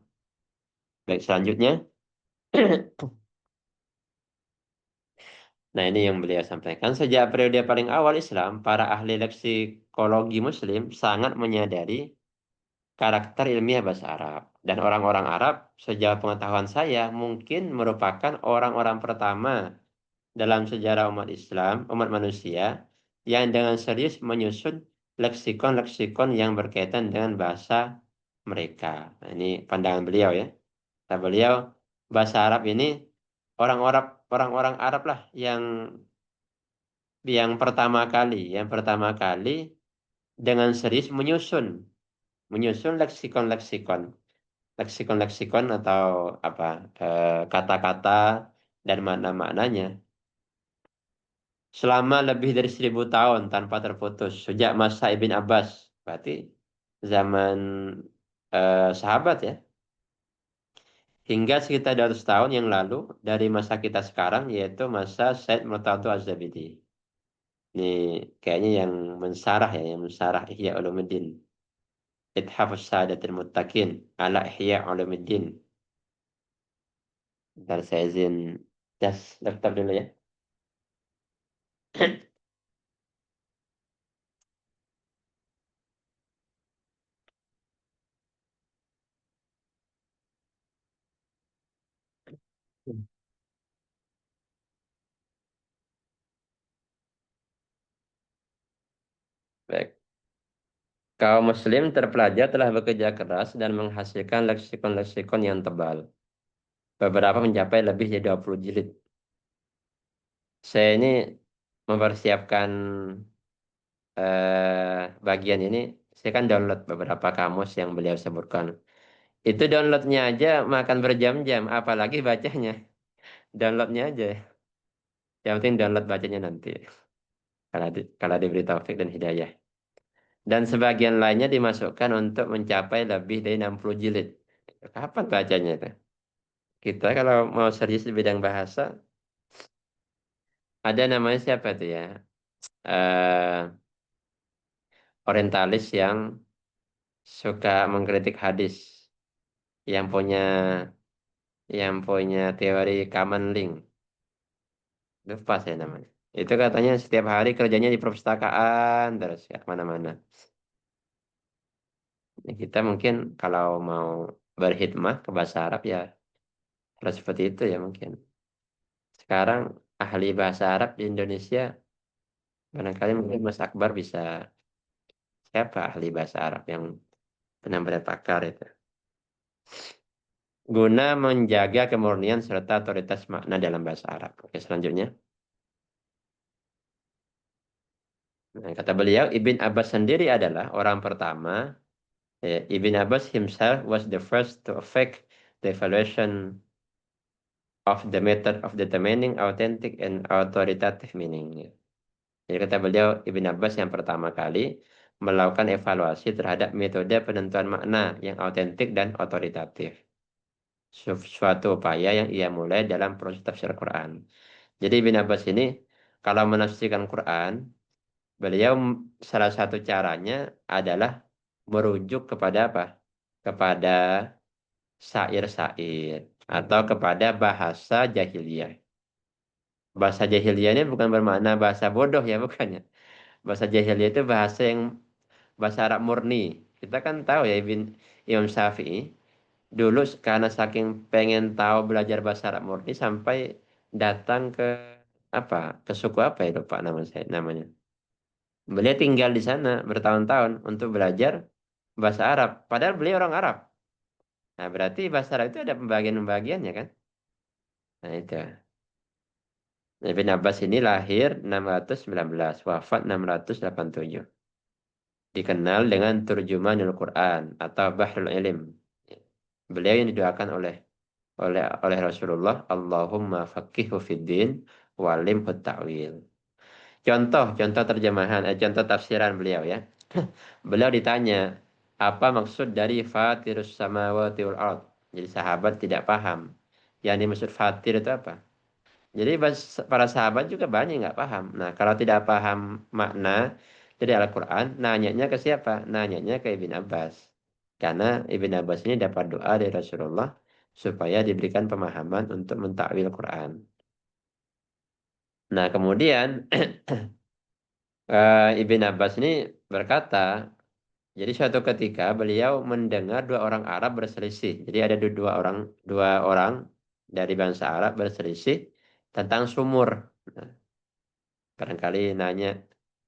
Baik, selanjutnya. Nah, ini yang beliau sampaikan. Sejak periode paling awal Islam, para ahli leksikologi Muslim sangat menyadari karakter ilmiah bahasa Arab. Dan orang-orang Arab, sejauh pengetahuan saya, mungkin merupakan orang-orang pertama dalam sejarah umat Islam, umat manusia, yang dengan serius menyusun leksikon-leksikon yang berkaitan dengan bahasa mereka. Nah, ini pandangan beliau ya. Kata beliau, bahasa Arab ini orang-orang Arab lah yang pertama kali dengan serius menyusun leksikon atau apa kata-kata dan makna-maknanya selama lebih dari 1.000 tahun tanpa terputus sejak masa Ibn Abbas, berarti zaman sahabat ya, hingga sekitar 200 tahun yang lalu dari masa kita sekarang yaitu masa Said Murtado Az-Zabidi. Ini kayaknya yang mensarah Ihya Ulumuddin. Ithafus Sadatil Muttaqin ala Ihya Ulumuddin. Ntar saya izin laptop dulu ya. Baik. Kaum muslim terpelajar telah bekerja keras dan menghasilkan leksikon-leksikon yang tebal. Beberapa mencapai lebih dari 20 jilid. Saya ini mempersiapkan bagian ini, saya kan download beberapa kamus yang beliau sebutkan. Itu downloadnya aja makan berjam-jam, apalagi bacanya. Downloadnya aja. Yang penting download bacanya nanti. Kalau diberi taufik dan hidayah. Dan sebagian lainnya dimasukkan untuk mencapai lebih dari 60 jilid. Kapan bacanya itu? Kita kalau mau serius di bidang bahasa, ada namanya siapa tuh ya? Orientalis yang suka mengkritik hadis, yang punya teori common link. Lupa saya namanya. Itu katanya setiap hari kerjanya di perpustakaan terus ya kemana-mana. Ya, kita mungkin kalau mau berkhidmah ke bahasa Arab ya harus seperti itu ya mungkin. Sekarang ahli bahasa Arab di Indonesia barangkali mungkin Mas Akbar bisa siapa ahli bahasa Arab yang benar-benar pakar itu. Guna menjaga kemurnian serta otoritas makna dalam bahasa Arab. Oke, selanjutnya. Nah, kata beliau, Ibn Abbas sendiri adalah orang pertama. Ibn Abbas himself was the first to affect the evaluation of the method of determining authentic and authoritative meaning. Jadi kata beliau, Ibn Abbas yang pertama kali melakukan evaluasi terhadap metode penentuan makna yang autentik dan otoritatif. Suatu upaya yang ia mulai dalam proses tafsir Quran. Jadi Ibn Abbas ini kalau menafsirkan Quran, beliau salah satu caranya adalah merujuk kepada apa? Kepada syair-syair atau kepada bahasa jahiliyah. Bahasa jahiliyah ini bukan bermakna bahasa bodoh ya, bukannya. Bahasa jahiliyah itu bahasa yang bahasa Arab murni. Kita kan tahu ya Imam Syafi'i dulu karena saking pengen tahu belajar bahasa Arab murni sampai datang ke apa? Ke suku apa ya lupa namanya. Beliau tinggal di sana bertahun-tahun untuk belajar bahasa Arab. Padahal beliau orang Arab. Nah, berarti bahasa Arab itu ada pembagian-pembagiannya kan? Nah, itu. Ibn Abbas ini lahir 619, wafat 687. Dikenal dengan Turjumanul Quran atau Bahrul Ilm. Beliau yang didoakan oleh Rasulullah, Allahumma faqihhu fid din walimhu ta'wil. Contoh terjemahan, contoh tafsiran beliau ya. Beliau ditanya, apa maksud dari Fatirus samawati wal ard? Jadi sahabat tidak paham. Yang dimaksud Fatir itu apa? Jadi para sahabat juga banyak nggak paham. Nah, kalau tidak paham makna dari Al-Quran, nanyanya ke siapa? Nanyanya ke Ibn Abbas. Karena Ibn Abbas ini dapat doa dari Rasulullah supaya diberikan pemahaman untuk mentakwil Quran. Nah, kemudian Ibn Abbas ini berkata, jadi suatu ketika beliau mendengar dua orang Arab berselisih. Jadi ada dua orang dari bangsa Arab berselisih tentang sumur. Nah, barangkali nanya,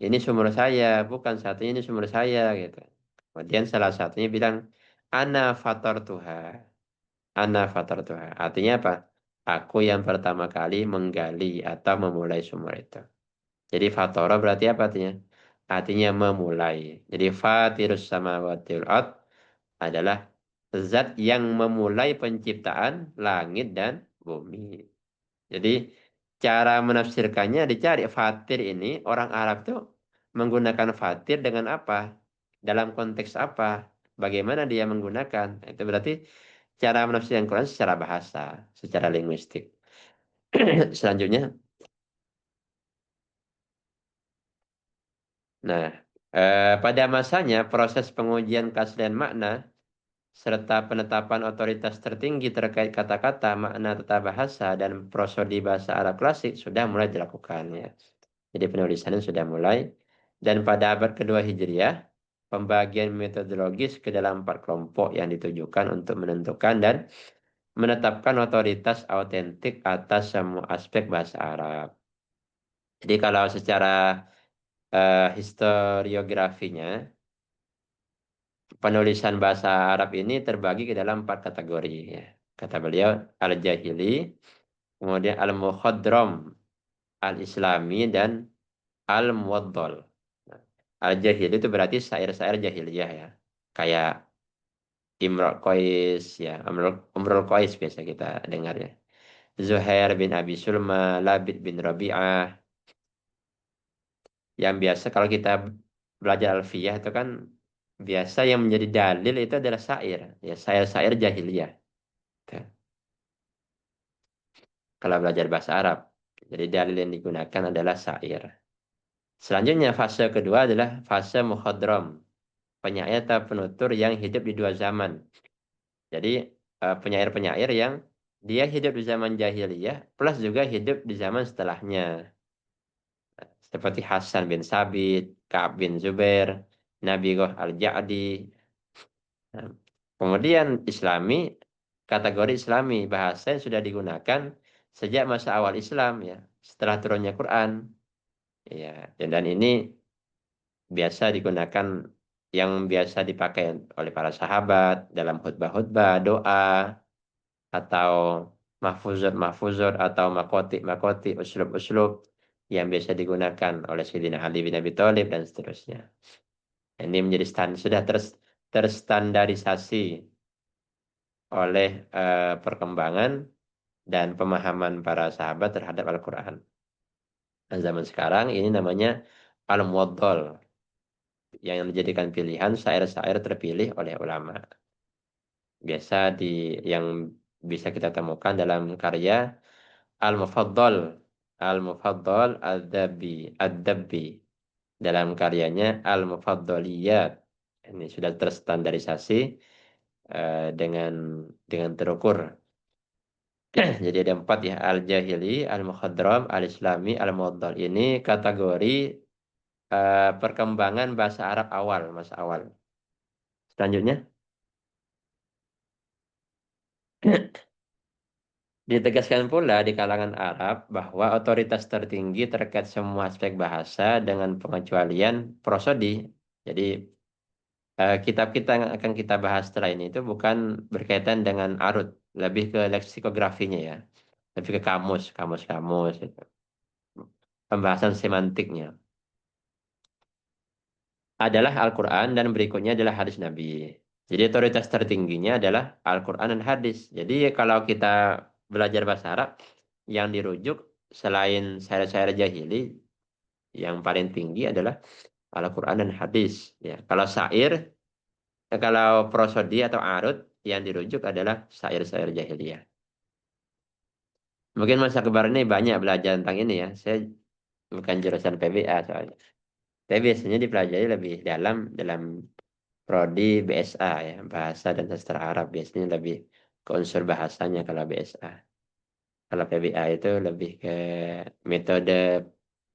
ini sumur saya, bukan satunya ini sumur saya gitu. Kemudian salah satunya bilang, Ana fatar Tuhan. Ana fatar Tuhan. Artinya apa? Aku yang pertama kali menggali atau memulai sumur itu. Jadi fatara berarti apa artinya? Artinya memulai. Jadi fatirus samawati wal ard adalah zat yang memulai penciptaan langit dan bumi. Jadi cara menafsirkannya dicari fatir ini orang Arab tuh menggunakan fatir dengan apa? Dalam konteks apa? Bagaimana dia menggunakan? Itu berarti cara menafsirkan Quran secara bahasa, secara linguistik. Selanjutnya, nah, pada masanya proses pengujian keaslian makna serta penetapan otoritas tertinggi terkait kata-kata, makna tata bahasa dan prosodi bahasa Arab klasik sudah mulai dilakukan ya. Jadi penulisannya sudah mulai. Dan pada abad kedua Hijriah, pembagian metodologis ke dalam 4 kelompok yang ditujukan untuk menentukan dan menetapkan otoritas autentik atas semua aspek bahasa Arab. Jadi kalau secara historiografinya, penulisan bahasa Arab ini terbagi ke dalam 4 kategori ya. Kata beliau, al-jahili, kemudian al-mukhadram, al-islami, dan al-muwaddal. Nah, al-jahili itu berarti syair-syair jahiliyah ya. Kayak Imrul Qais ya, Umrul Qais biasa kita dengar ya. Zuhair bin Abi Sulma, Labid bin Rabi'ah. Yang biasa kalau kita belajar alfiyah itu kan biasa yang menjadi dalil itu adalah syair, ya syair-syair jahiliyah. Tuh, kalau belajar bahasa Arab. Jadi dalil yang digunakan adalah syair. Selanjutnya fase kedua adalah fase mukhadram, penyair atau penutur yang hidup di dua zaman. Jadi penyair-penyair yang dia hidup di zaman jahiliyah plus juga hidup di zaman setelahnya. seperti Hasan bin Sabit, Ka'ab bin Zubair, Nabighah Al-Ja'di. Nah, kemudian Islami, kategori Islami, bahasa yang sudah digunakan sejak masa awal Islam ya, setelah turunnya Quran. Ya, dan ini biasa digunakan yang biasa dipakai oleh para sahabat dalam khutbah-khutbah, doa, atau mahfuzat-mahfuzat atau makoti-makoti, uslub-uslub yang biasa digunakan oleh Sayyidina Ali bin Abi Thalib dan seterusnya. Ini menjadi sudah terstandarisasi oleh perkembangan dan pemahaman para sahabat terhadap Al-Quran. Nah, zaman sekarang ini namanya Al-Muwaddal, yang dijadikan pilihan syair-syair terpilih oleh ulama. Biasa yang bisa kita temukan dalam karya Al-Mufaddal, Al-Mufaddal Ad-Dabbi dalam karyanya Al-Mufaddaliyat. Ini sudah terstandarisasi dengan terukur. Jadi ada 4 ya, Al-Jahili, Al-Mukhadram, Al-Islami, Al-Muwaddal. Ini kategori perkembangan bahasa Arab awal, masa awal. Selanjutnya, ditegaskan pula di kalangan Arab bahwa otoritas tertinggi terkait semua aspek bahasa dengan pengecualian prosodi. Jadi kitab-kitab yang akan kita bahas setelah ini itu bukan berkaitan dengan arut, lebih ke leksikografinya ya, lebih ke kamus gitu. Pembahasan semantiknya adalah Al-Quran dan berikutnya adalah hadis Nabi. Jadi otoritas tertingginya adalah Al-Quran dan hadis. Jadi kalau kita belajar bahasa Arab, yang dirujuk selain syair-syair jahili, yang paling tinggi adalah Al-Quran dan hadis. Ya, kalau prosodi atau arut, yang dirujuk adalah syair-syair jahiliyah. Mungkin Mas Akbar ini banyak belajar tentang ini ya. Saya bukan jurusan PBA soalnya. Tapi biasanya dipelajari lebih dalam prodi BSA ya, bahasa dan sastra Arab, biasanya lebih ke unsur bahasanya kalau BSA. Kalau PBA itu lebih ke metode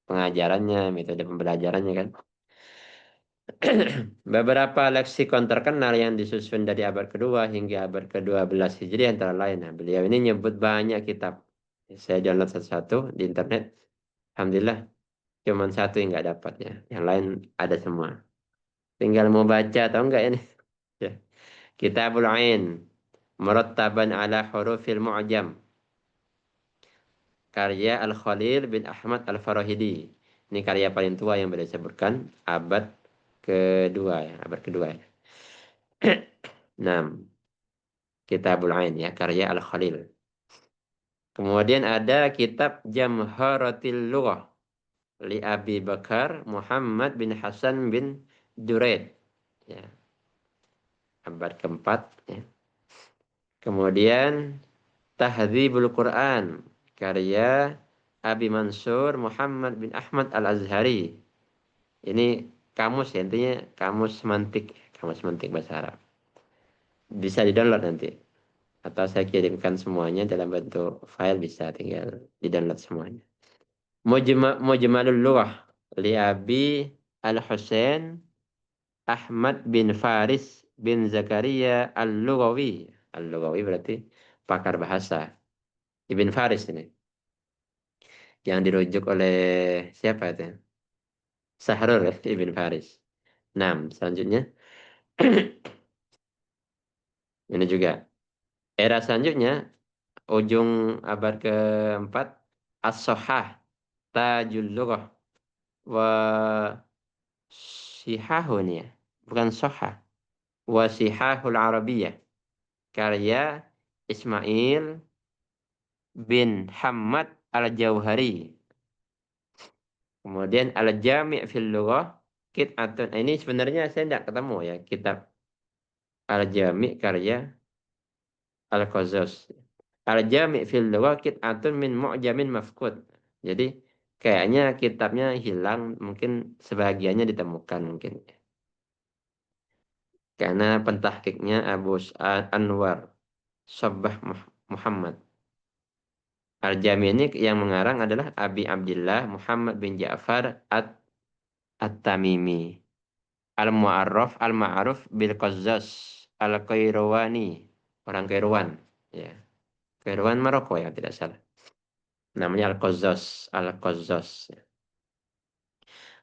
pengajarannya, metode pembelajarannya kan. Beberapa leksikon terkenal yang disusun dari abad kedua hingga abad ke-12 Hijriah antara lain. Nah, beliau ini nyebut banyak kitab. Saya download satu-satu di internet. Alhamdulillah, cuma satu yang nggak dapat ya. Yang lain ada semua. Tinggal mau baca atau enggak ini. Ya. Kitabul Ain. Murattaban ala hurufil mu'jam. Karya Al-Khalil bin Ahmad Al-Farahidi. Ini karya paling tua yang beliau sebutkan. Abad kedua ya. Abad kedua ya. 6. Kitabul Ain ya, karya Al-Khalil. Kemudian ada kitab Jamharatil Lughah li Abi Bakar Muhammad bin Hasan bin Duraid. Ya, abad keempat. Ya. Kemudian Tahdzibul Quran karya Abi Mansur Muhammad bin Ahmad Al-Azhari. Ini kamus ya, intinya kamus semantik bahasa Arab. Bisa di-download nanti. Atau saya kirimkan semuanya dalam bentuk file, bisa tinggal di-download semuanya. Mujmalul Lughah li Abi Al-Husain Ahmad bin Faris bin Zakaria Al-Lughawi. Al-Lughawi berarti pakar bahasa. Ibn Faris ini. Yang dirujuk oleh siapa itu? Sahrul Ibn Faris. 6. Selanjutnya. Ini juga. Era selanjutnya, ujung abad keempat, As-Sohah Tajul Lughah wa Sihahun ya. Bukan Sohah. Wa Sihahul Arabiyah. Karya Ismail bin Hamad Al-Jauhari. Kemudian Al-Jami' fil Lughah Qit'atun. Ini sebenarnya saya tidak ketemu ya kitab Al-Jami' karya Al-Qazas. Al-Jami' fil Lughah Qit'atun min Mu'jamin Mafqud. Jadi kayaknya kitabnya hilang, mungkin sebagiannya ditemukan mungkin. Karena pentahkiknya Abu Anwar Sabbah Muhammad. Al-Jami ini yang mengarang adalah Abi Abdillah Muhammad bin Ja'far At-Tamimi. Al-Mu'arraf Al-Ma'ruf bil Qazzaz Al-Qayrawani. Orang Kairouan. Ya. Kairouan Maroko ya tidak salah. Namanya Al-Qazzaz. Al-Qazzaz.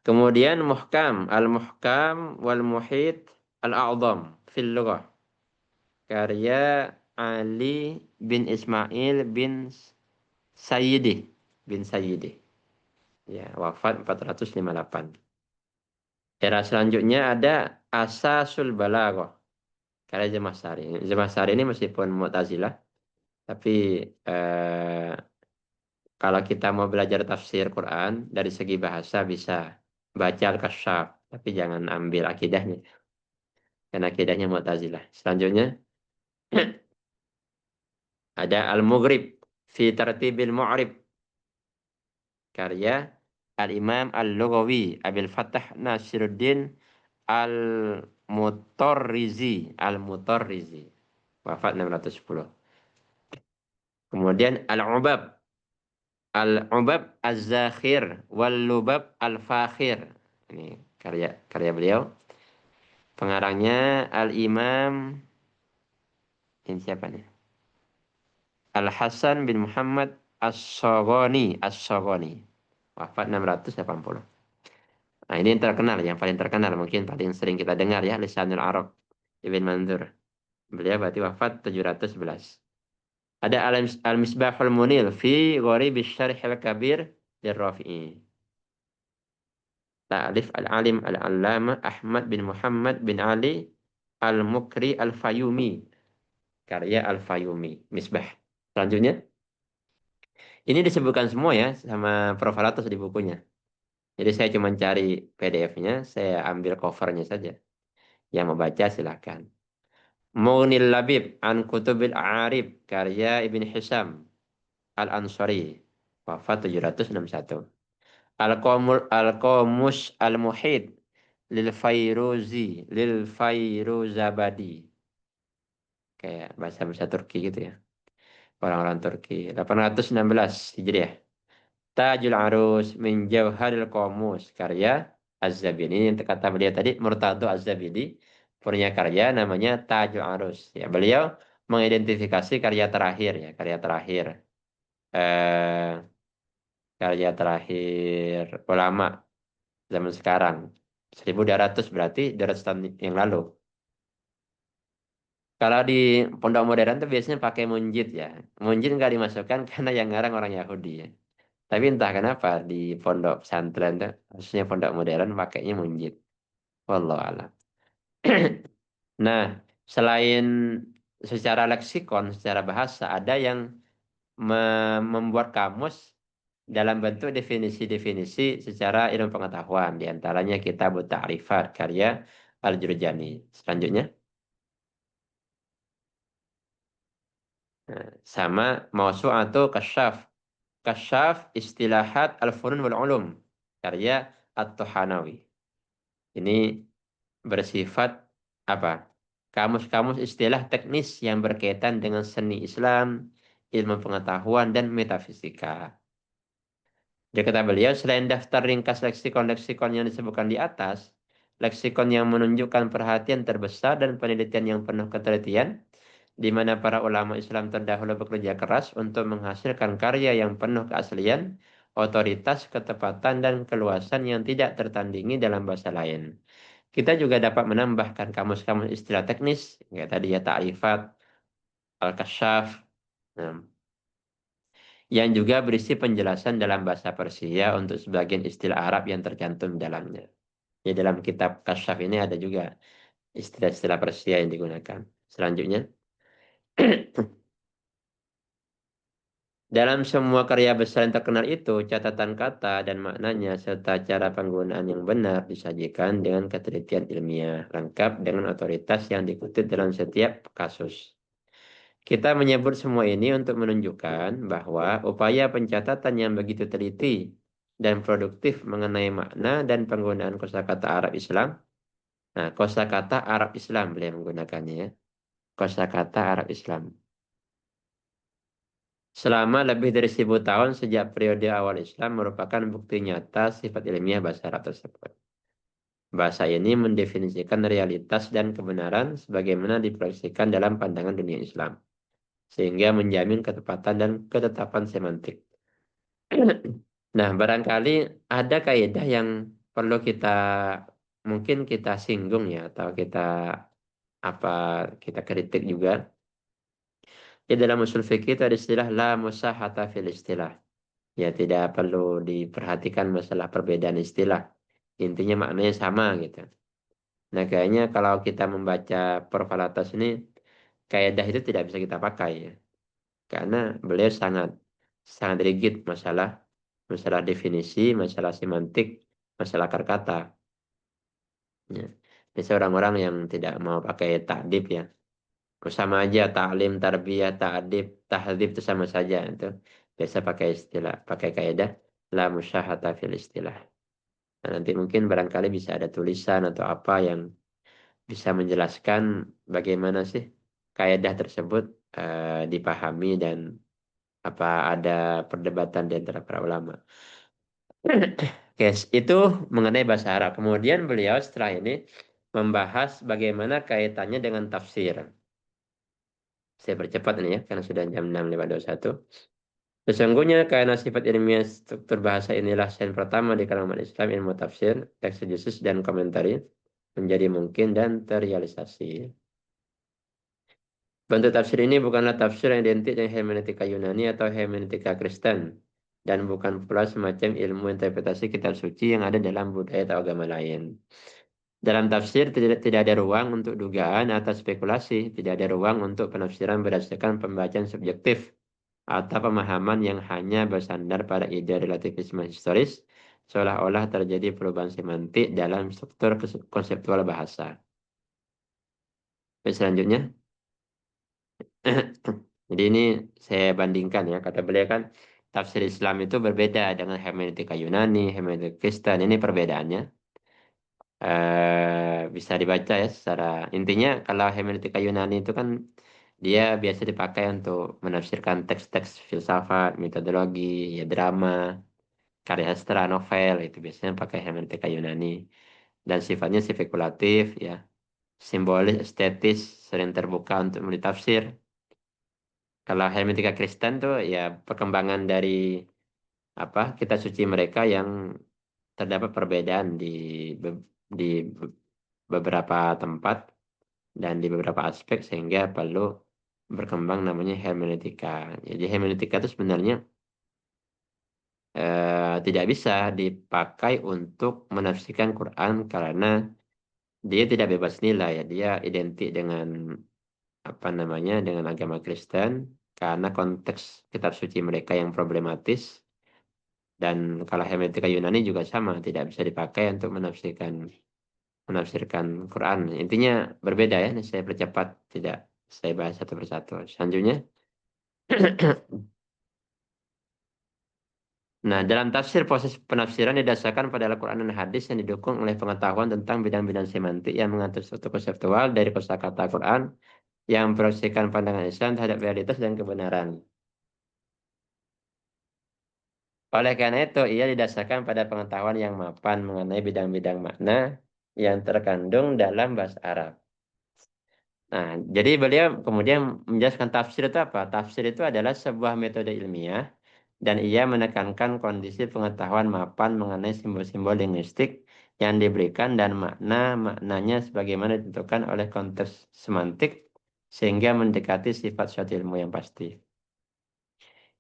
Kemudian Muhkam. Al-Muhkam wal Muhit Al-A'zam fil Lughah. Karya Ali bin Ismail bin Sayyidi. Bin Sayyidi. Ya, wafat 458. Era selanjutnya ada Asasul Balaghah. Karya Zamakhsyari. Zamakhsyari ini meskipun Mu'tazilah, tapi eh, kalau kita mau belajar tafsir Quran dari segi bahasa bisa baca Al-Kasyaf, tapi jangan ambil akidahnya. Karena akidahnya Mu'tazilah. Selanjutnya ada Al-Mughrib fi Tartibil Mu'rib. Karya Al-Imam Al-Lughawi Abil Fattah Nasiruddin Al-Mutarrizi. Al-Mutarrizi. Wafat 610. Kemudian Al-Ubab. Al-Ubab Az-Zakhir Wal-Lubab Al-Fakhir. Ini karya karya beliau. Pengarangnya Al-Imam, ini siapa nih? Al-Hasan bin Muhammad As-Saghani. As-Saghani. Wafat 680. Nah, ini yang terkenal, yang paling terkenal, mungkin paling sering kita dengar ya, Lisanul Arab Ibn Mandur. Beliau berarti wafat 711. Ada Al-Misbahul Munil fi Gharib Syarh Al-Kabir Lirrafi'i. Ta'rif Al-Alim Al-Allama Ahmad bin Muhammad bin Ali Al-Mukri Al-Fayumi. Karya Al-Fayumi. Misbah. Selanjutnya. Ini disebutkan semua ya sama Prof. Alatas di bukunya. Jadi saya cuma cari PDF-nya, saya ambil covernya saja. Yang mau baca silakan. Mughnil Labib an Kutubil Arif. Karya Ibn Hisam Al-Ansari. Wafat 761. Al-Qamus Al-Muhid lil Fairuzabadi. Kayak bahasa Turki gitu ya. Orang-orang Turki. 816 Hijriah. Tajul Arus min Jawharil Qamus. Karya Az-Zabidi. Ini yang kata beliau tadi. Murtado Az-Zabidi. Punya karya namanya Tajul Arus. Ya, beliau mengidentifikasi karya terakhir ya. Karya terakhir. Eh, karya terakhir ulama zaman sekarang. 1200 berarti 200 tahun yang lalu. Kalau di pondok modern tuh biasanya pakai munjid ya. Munjid nggak dimasukkan karena yang ngarang orang Yahudi ya. Tapi entah kenapa di pondok pesantren tuh, khususnya pondok modern pakainya munjid. Wallahu a'lam. Nah, selain secara leksikon, secara bahasa, ada yang membuat kamus dalam bentuk definisi-definisi secara ilmu pengetahuan. Di antaranya Kitab Ta'rifat karya Al-Jurjani. Selanjutnya. Nah, sama Mawsu'atu Kasyaf. Kasyaf Istilahat Al-Funun wal Ulum. Karya At-Tuhanawi. Ini bersifat apa? Kamus-kamus istilah teknis yang berkaitan dengan seni Islam, ilmu pengetahuan, dan metafisika. Dia kata beliau, selain daftar ringkas leksikon-leksikon yang disebutkan di atas, leksikon yang menunjukkan perhatian terbesar dan penelitian yang penuh ketelitian, di mana para ulama Islam terdahulu bekerja keras untuk menghasilkan karya yang penuh keaslian, otoritas, ketepatan, dan keluasan yang tidak tertandingi dalam bahasa lain. Kita juga dapat menambahkan kamus-kamus istilah teknis, kayak tadi ya ta'rifat, al-kasyaf, nah, yang juga berisi penjelasan dalam bahasa Persia untuk sebagian istilah Arab yang tercantum dalamnya. Ya, dalam kitab Kasyaf ini ada juga istilah-istilah Persia yang digunakan. Selanjutnya, dalam semua karya besar yang terkenal itu, catatan kata dan maknanya serta cara penggunaan yang benar disajikan dengan ketelitian ilmiah, lengkap dengan otoritas yang dikutip dalam setiap kasus. Kita menyebut semua ini untuk menunjukkan bahwa upaya pencatatan yang begitu teliti dan produktif mengenai makna dan penggunaan kosakata Arab Islam. Nah, kosakata Arab Islam beliau menggunakannya ya. Kosakata Arab Islam. selama lebih dari 1000 tahun sejak periode awal Islam merupakan bukti nyata sifat ilmiah bahasa Arab tersebut. Bahasa ini mendefinisikan realitas dan kebenaran sebagaimana diproyeksikan dalam pandangan dunia Islam, sehingga menjamin ketepatan dan ketetapan semantik. Nah, barangkali ada kaidah yang perlu mungkin kita singgung ya, atau apa kita kritik juga. Ya, dalam usul fikih itu ada istilah la musahata fil istilah. Ya, tidak perlu diperhatikan masalah perbedaan istilah. Intinya maknanya sama gitu. Nah, kayaknya kalau kita membaca Porfalatas ini, kaidah itu tidak bisa kita pakai ya. Karena beliau sangat sangat rigid masalah definisi, masalah semantik, masalah akar kata. Ya. Biasanya orang-orang yang tidak mau pakai ta'dib ya. Sama aja taklim, tarbiyah, ta'dib, tahdib itu sama saja itu. Biasa pakai kaidah la musyahata fil istilah. Nah, nanti mungkin barangkali bisa ada tulisan atau apa yang bisa menjelaskan bagaimana sih kaidah tersebut dipahami dan apa ada perdebatan di antara para ulama. Guys, itu mengenai bahasa Arab. Kemudian beliau setelah ini membahas bagaimana kaitannya dengan tafsir. Saya percepat ini ya, karena sudah jam 6:21. Sesungguhnya karena sifat ilmiah struktur bahasa inilah sen pertama di kalangan umat Islam ilmu tafsir, eksegesis dan komentari menjadi mungkin dan terrealisasi. Bentuk tafsir ini bukanlah tafsir yang identik dengan hermeneutika Yunani atau hermeneutika Kristen, dan bukan pula semacam ilmu interpretasi kitab suci yang ada dalam budaya atau agama lain. Dalam tafsir tidak ada ruang untuk dugaan atau spekulasi, tidak ada ruang untuk penafsiran berdasarkan pembacaan subjektif atau pemahaman yang hanya bersandar pada ide relativisme historis, seolah-olah terjadi perubahan semantik dalam struktur konseptual bahasa. Baik, selanjutnya. Jadi ini saya bandingkan ya, kata beliau kan tafsir Islam itu berbeda dengan hermeneutika Yunani, hermeneutika Kristen. Ini perbedaannya. Bisa dibaca ya secara intinya kalau hermeneutika Yunani itu kan dia biasa dipakai untuk menafsirkan teks-teks filsafat, metodologi, ya drama, karya sastra, novel itu biasanya pakai hermeneutika Yunani dan sifatnya spekulatif ya, simbolis, estetis, sering terbuka untuk ditafsir. Kalau hermeneutika Kristen tuh ya perkembangan dari apa kitab suci mereka yang terdapat perbedaan di beberapa tempat dan di beberapa aspek sehingga perlu berkembang namanya hermeneutika. Jadi hermeneutika itu sebenarnya tidak bisa dipakai untuk menafsirkan Quran karena dia tidak bebas nilai ya. Dia identik dengan apa namanya dengan agama Kristen karena konteks kitab suci mereka yang problematis dan kalau hermeneutika Yunani juga sama tidak bisa dipakai untuk menafsirkan Quran. Intinya berbeda ya. Ini saya percepat tidak saya bahas satu persatu. Selanjutnya, nah dalam tafsir proses penafsiran didasarkan pada Al-Quran dan hadis yang didukung oleh pengetahuan tentang bidang-bidang semantik yang mengatur suatu konseptual dari kosakata Quran yang memproyeksikan pandangan Islam terhadap realitas dan kebenaran. Oleh karena itu, ia didasarkan pada pengetahuan yang mapan mengenai bidang-bidang makna yang terkandung dalam bahasa Arab. Nah, jadi beliau kemudian menjelaskan tafsir itu apa? Tafsir itu adalah sebuah metode ilmiah dan ia menekankan kondisi pengetahuan mapan mengenai simbol-simbol linguistik yang diberikan dan maknanya sebagaimana ditentukan oleh konteks semantik sehingga mendekati sifat suatu ilmu yang pasti.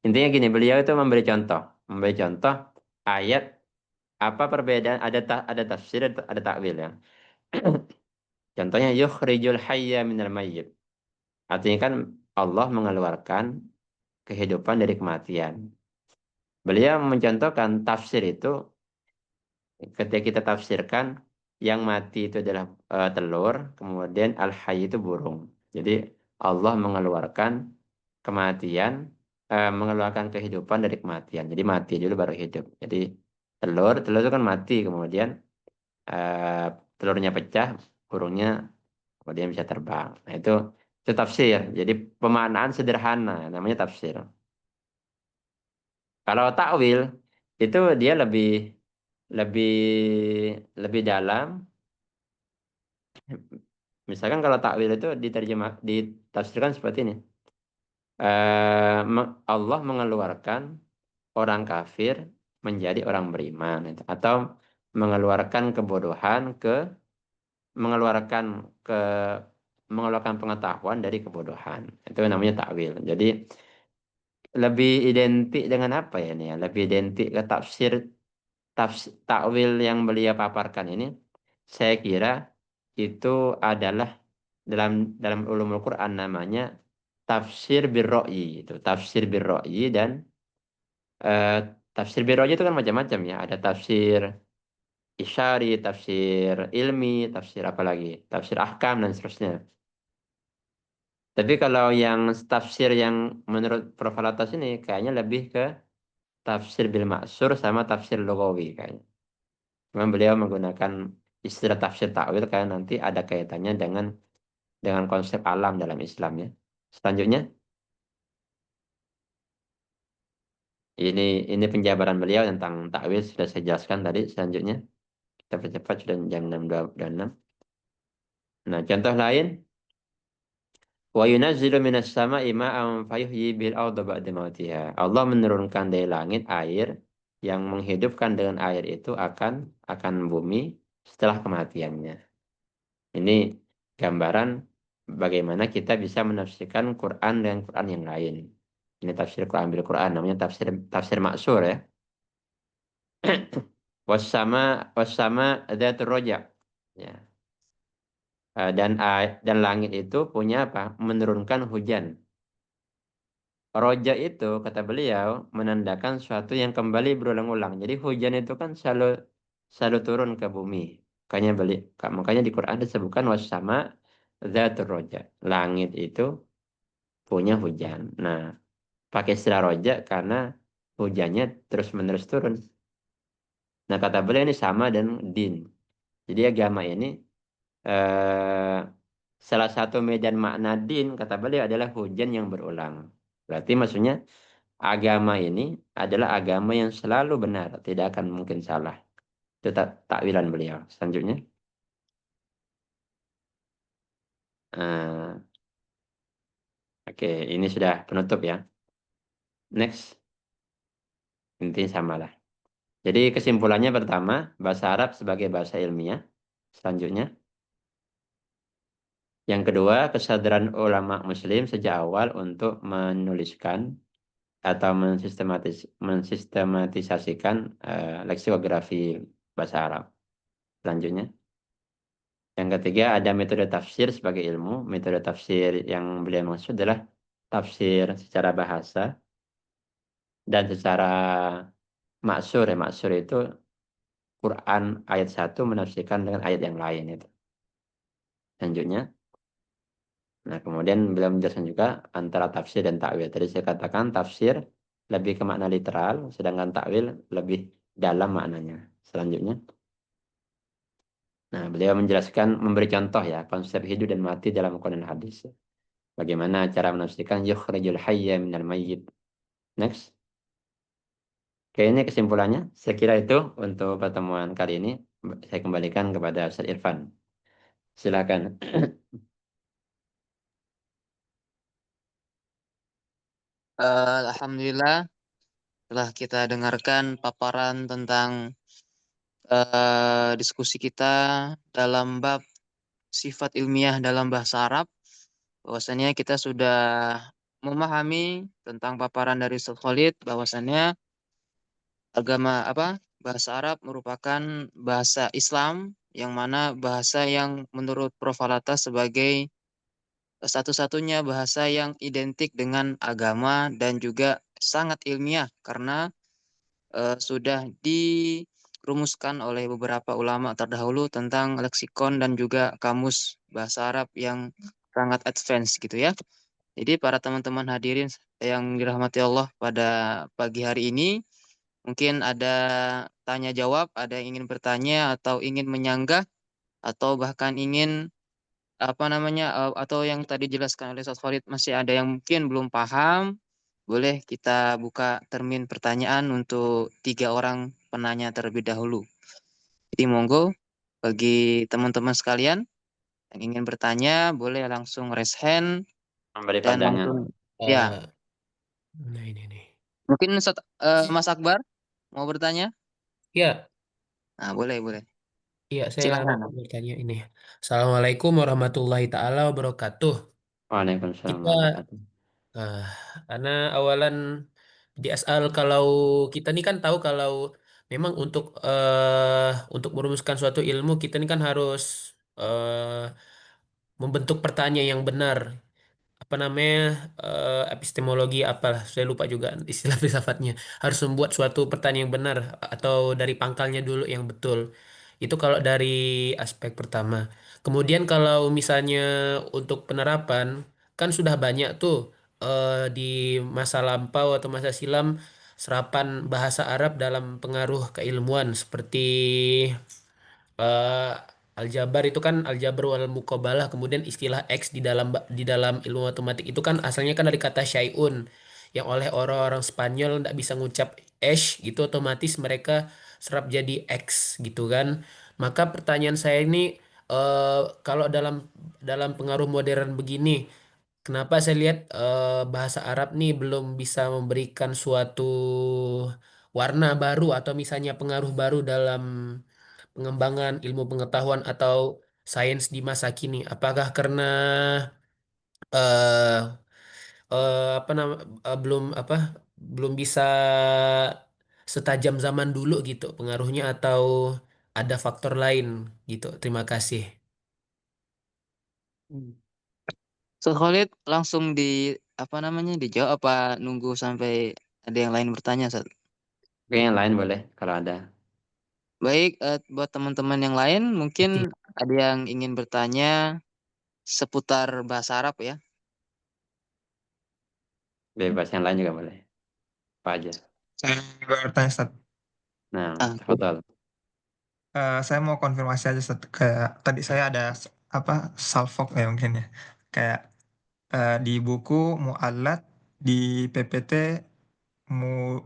Intinya gini, beliau itu memberi contoh ayat apa perbedaan ada tafsir ada takwil ya. Contohnya yukhrijul hayya minal mayyit. Artinya kan Allah mengeluarkan kehidupan dari kematian. Beliau mencontohkan tafsir itu ketika kita tafsirkan yang mati itu adalah telur, kemudian al-hayy itu burung. Jadi Allah mengeluarkan kematian, mengeluarkan kehidupan dari kematian. Jadi mati dulu baru hidup. Jadi telur itu kan mati, kemudian eh, telurnya pecah, burungnya kemudian bisa terbang. Nah itu tafsir. Jadi pemaknaan sederhana, namanya tafsir. Kalau takwil itu dia lebih lebih dalam. Misalkan kalau takwil itu ditafsirkan seperti ini. Allah mengeluarkan orang kafir menjadi orang beriman, gitu. Atau mengeluarkan kebodohan mengeluarkan ke mengeluarkan pengetahuan dari kebodohan. Itu namanya takwil. Jadi lebih identik dengan apa ya nih ya? Lebih identik ke takwil yang beliau paparkan ini. Saya kira itu adalah dalam dalam ulumul Quran namanya tafsir birro'yi itu tafsir birro'yi dan eh, tafsir birro'yi itu kan macam-macam ya, ada tafsir isyari, tafsir ilmi, tafsir apa lagi, tafsir ahkam dan seterusnya. Tapi kalau yang tafsir yang menurut Prof. Alatas ini kayaknya lebih ke tafsir bil maksur sama tafsir lugawi kayaknya. Memang beliau menggunakan istilah tafsir takwil karena nanti ada kaitannya dengan konsep alam dalam Islam ya. Selanjutnya, ini penjabaran beliau tentang takwil sudah saya jelaskan tadi. Selanjutnya, kita percepat sudah jam 6.26. Nah, contoh lain, wa yunazzilu minas sama'i ma'an fayuhyi bil arda ba'da mautiha. Allah menurunkan dari langit air yang menghidupkan dengan air itu akan bumi setelah kematiannya. Ini gambaran bagaimana kita bisa menafsirkan Quran dengan Quran yang lain. Ini tafsir Quran bil Quran, namanya tafsir tafsir maksur ya. Wasama dzatur roja. Ya. Dan langit itu punya apa? Menurunkan hujan. Roja itu kata beliau menandakan suatu yang kembali berulang-ulang. Jadi hujan itu kan selalu turun ke bumi. Makanya di Quran disebutkan wasama dzatur roja. Langit itu punya hujan. Nah, pakai istilah roja karena hujannya terus-menerus turun. Nah, kata beliau ini sama dan din. Jadi agama ini eh, salah satu medan makna din kata beliau adalah hujan yang berulang. Berarti maksudnya agama ini adalah agama yang selalu benar, tidak akan mungkin salah. Itu takwilan beliau. Selanjutnya, eh, oke, ini sudah penutup ya. Next, intinya sama lah. Jadi kesimpulannya pertama, bahasa Arab sebagai bahasa ilmiah. Selanjutnya, yang kedua, kesadaran ulama Muslim sejak awal untuk menuliskan atau mensistematisasikan leksikografi bahasa Arab. Selanjutnya, yang ketiga ada metode tafsir sebagai ilmu. Metode tafsir yang beliau maksud adalah tafsir secara bahasa dan secara maksur. Ya, maksur itu Quran ayat satu menafsirkan dengan ayat yang lain itu. Selanjutnya, nah kemudian beliau menjelaskan juga antara tafsir dan takwil. Tadi saya katakan tafsir lebih ke makna literal, sedangkan takwil lebih dalam maknanya. Selanjutnya, nah beliau menjelaskan memberi contoh ya konsep hidup dan mati dalam Quran dan hadis. Bagaimana cara menafsirkan yukhrijul hayya minal mayyit. Next. Oke, ini kesimpulannya. Saya kira itu untuk pertemuan kali ini. Saya kembalikan kepada Ustaz Irfan. Silakan. Alhamdulillah telah kita dengarkan paparan tentang diskusi kita dalam bab sifat ilmiah dalam bahasa Arab. Bahwasannya kita sudah memahami tentang paparan dari Ustaz Khalid bahwasannya bahasa Arab merupakan bahasa Islam yang mana bahasa yang menurut Prof. Alata sebagai satu-satunya bahasa yang identik dengan agama dan juga sangat ilmiah karena sudah dirumuskan oleh beberapa ulama terdahulu tentang leksikon dan juga kamus bahasa Arab yang sangat advance gitu ya. Jadi para teman-teman hadirin yang dirahmati Allah pada pagi hari ini, mungkin ada tanya jawab, ada yang ingin bertanya atau ingin menyanggah atau bahkan ingin atau yang tadi dijelaskan oleh Ustaz Farid masih ada yang mungkin belum paham, boleh kita buka termin pertanyaan untuk 3 orang penanya terlebih dahulu. Jadi monggo bagi teman-teman sekalian yang ingin bertanya boleh langsung raise hand Memberi dan pandangan. langsung ya. Eh, nah ini nih. Mungkin Mas Akbar mau bertanya? Ya, Nah, boleh. iya saya Silahkan. mau bertanya ini. Assalamualaikum warahmatullahi taala wabarakatuh. Waalaikumsalam Kita, warahmatullahi wabarakatuh. eh, karena awalan di asal kalau kita nih kan tahu kalau memang untuk merumuskan suatu ilmu kita ini kan harus membentuk pertanyaan yang benar. Apa namanya, epistemologi apalah saya lupa juga istilah filsafatnya, harus membuat suatu pertanyaan yang benar atau dari pangkalnya dulu yang betul. Itu kalau dari aspek pertama. Kemudian kalau misalnya untuk penerapan kan sudah banyak tuh di masa lampau atau masa silam serapan bahasa Arab dalam pengaruh keilmuan seperti eh aljabar itu kan aljabar wal muqabalah, kemudian istilah X di dalam ilmu matematik itu kan asalnya kan dari kata syai'un yang oleh orang-orang Spanyol tidak bisa ngucap gitu, otomatis mereka serap jadi X gitu kan. Maka pertanyaan saya ini, kalau dalam dalam pengaruh modern begini, kenapa saya lihat bahasa Arab nih belum bisa memberikan suatu warna baru atau misalnya pengaruh baru dalam pengembangan ilmu pengetahuan atau sains di masa kini? Apakah karena eh apa nama belum bisa setajam zaman dulu gitu pengaruhnya atau ada faktor lain gitu? Terima kasih. So Khalid langsung apa namanya dijawab apa nunggu sampai ada yang lain bertanya, Sat? Oke, yang lain boleh kalau ada. Baik, buat teman-teman yang lain mungkin ada yang ingin bertanya seputar bahasa Arab ya. Bebas yang lain juga boleh. Apa aja. Saya juga bertanya, Ustaz. Nah, Ah, tafadhol. Saya mau konfirmasi aja, Ustaz. Kayak tadi saya ada apa salfok ya mungkin ya. Kayak di buku mu'allad, di PPT mu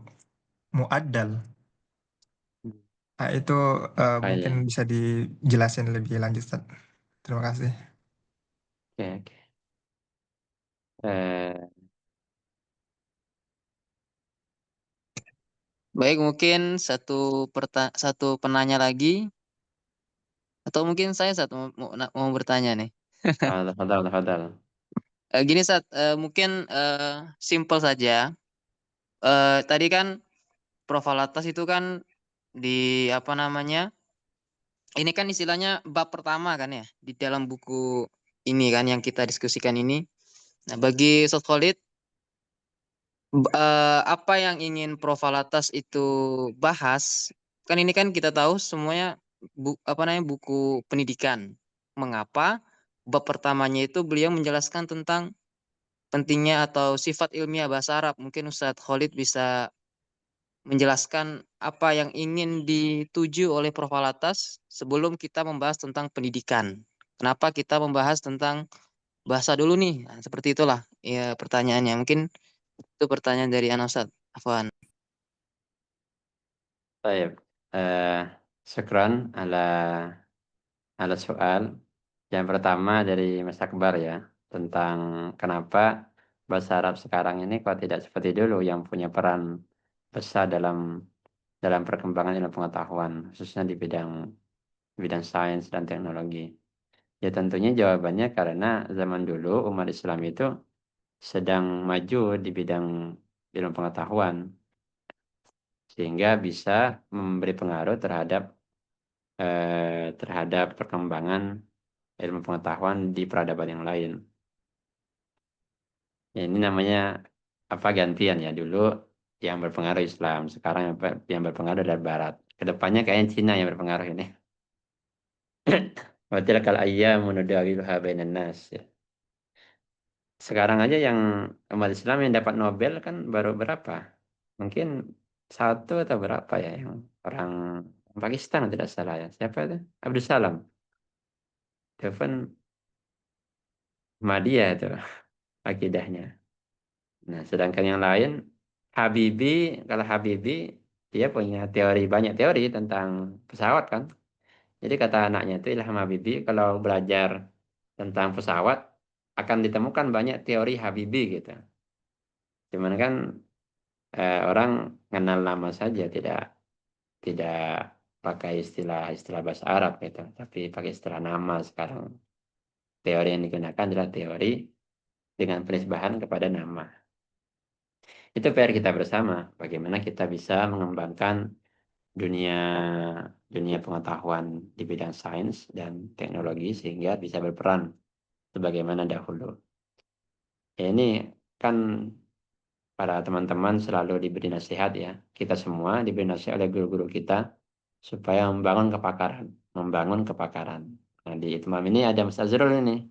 muaddal. Nah, itu Ah, mungkin iya. bisa dijelasin lebih lanjut, Ustaz. Terima kasih. Oke. Eh, baik, mungkin satu penanya lagi atau mungkin saya satu mau bertanya nih. tafadhol, tafadhol. Gini mungkin simple saja. Tadi kan Profil atas itu kan di apa namanya? Ini kan istilahnya bab pertama kan ya di dalam buku ini kan yang kita diskusikan ini. Nah, bagi Ustadz Khalid, apa yang ingin Profil atas itu bahas? Kan ini kan kita tahu semuanya apa namanya buku pendidikan. Mengapa bab pertamanya itu beliau menjelaskan tentang pentingnya atau sifat ilmiah bahasa Arab. Mungkin Ustadz Khalid bisa menjelaskan apa yang ingin dituju oleh Profil atas sebelum kita membahas tentang pendidikan. Kenapa kita membahas tentang bahasa dulu nih? Nah, seperti itulah ya pertanyaannya. Mungkin itu pertanyaan dari Anasat. Afwan. Baik. Eh, syukran ala soal. Yang pertama dari Mas Akbar ya, tentang kenapa bahasa Arab sekarang ini kok tidak seperti dulu yang punya peran besar dalam perkembangan ilmu pengetahuan, khususnya di bidang sains dan teknologi. Ya tentunya jawabannya karena zaman dulu umat Islam itu sedang maju di bidang ilmu pengetahuan, sehingga bisa memberi pengaruh terhadap perkembangan ilmu pengetahuan di peradaban yang lain. Ya, ini namanya apa gantian ya, dulu yang berpengaruh Islam, sekarang yang berpengaruh dari Barat. Kedepannya kayaknya Cina yang berpengaruh ini. Wa tilkal ayyamu nudawiluha bainan nas ya. Sekarang aja yang umat Islam yang dapat Nobel kan baru berapa? Mungkin satu atau berapa ya, yang orang Pakistan kalau tidak salah ya. Siapa itu? Abdus Salam. Itu pun Ahmadiyah itu akidahnya. Nah, sedangkan yang lain, kalau Habibie, dia punya banyak teori tentang pesawat kan. Jadi kata anaknya itu Ilham Habibie, kalau belajar tentang pesawat, akan ditemukan banyak teori Habibie gitu. Cuman kan orang kenal nama saja, tidak tidak pakai istilah bahasa Arab gitu, tapi pakai istilah nama sekarang. Teori yang digunakan adalah teori dengan penisbahan kepada nama. Itu PR kita bersama, bagaimana kita bisa mengembangkan dunia dunia pengetahuan di bidang sains dan teknologi sehingga bisa berperan sebagaimana dahulu. Ya, ini kan para teman-teman selalu diberi nasihat ya. Kita semua diberi nasihat oleh guru-guru kita supaya membangun kepakaran. Nah, di Itmam ini ada Mas Azrul ini.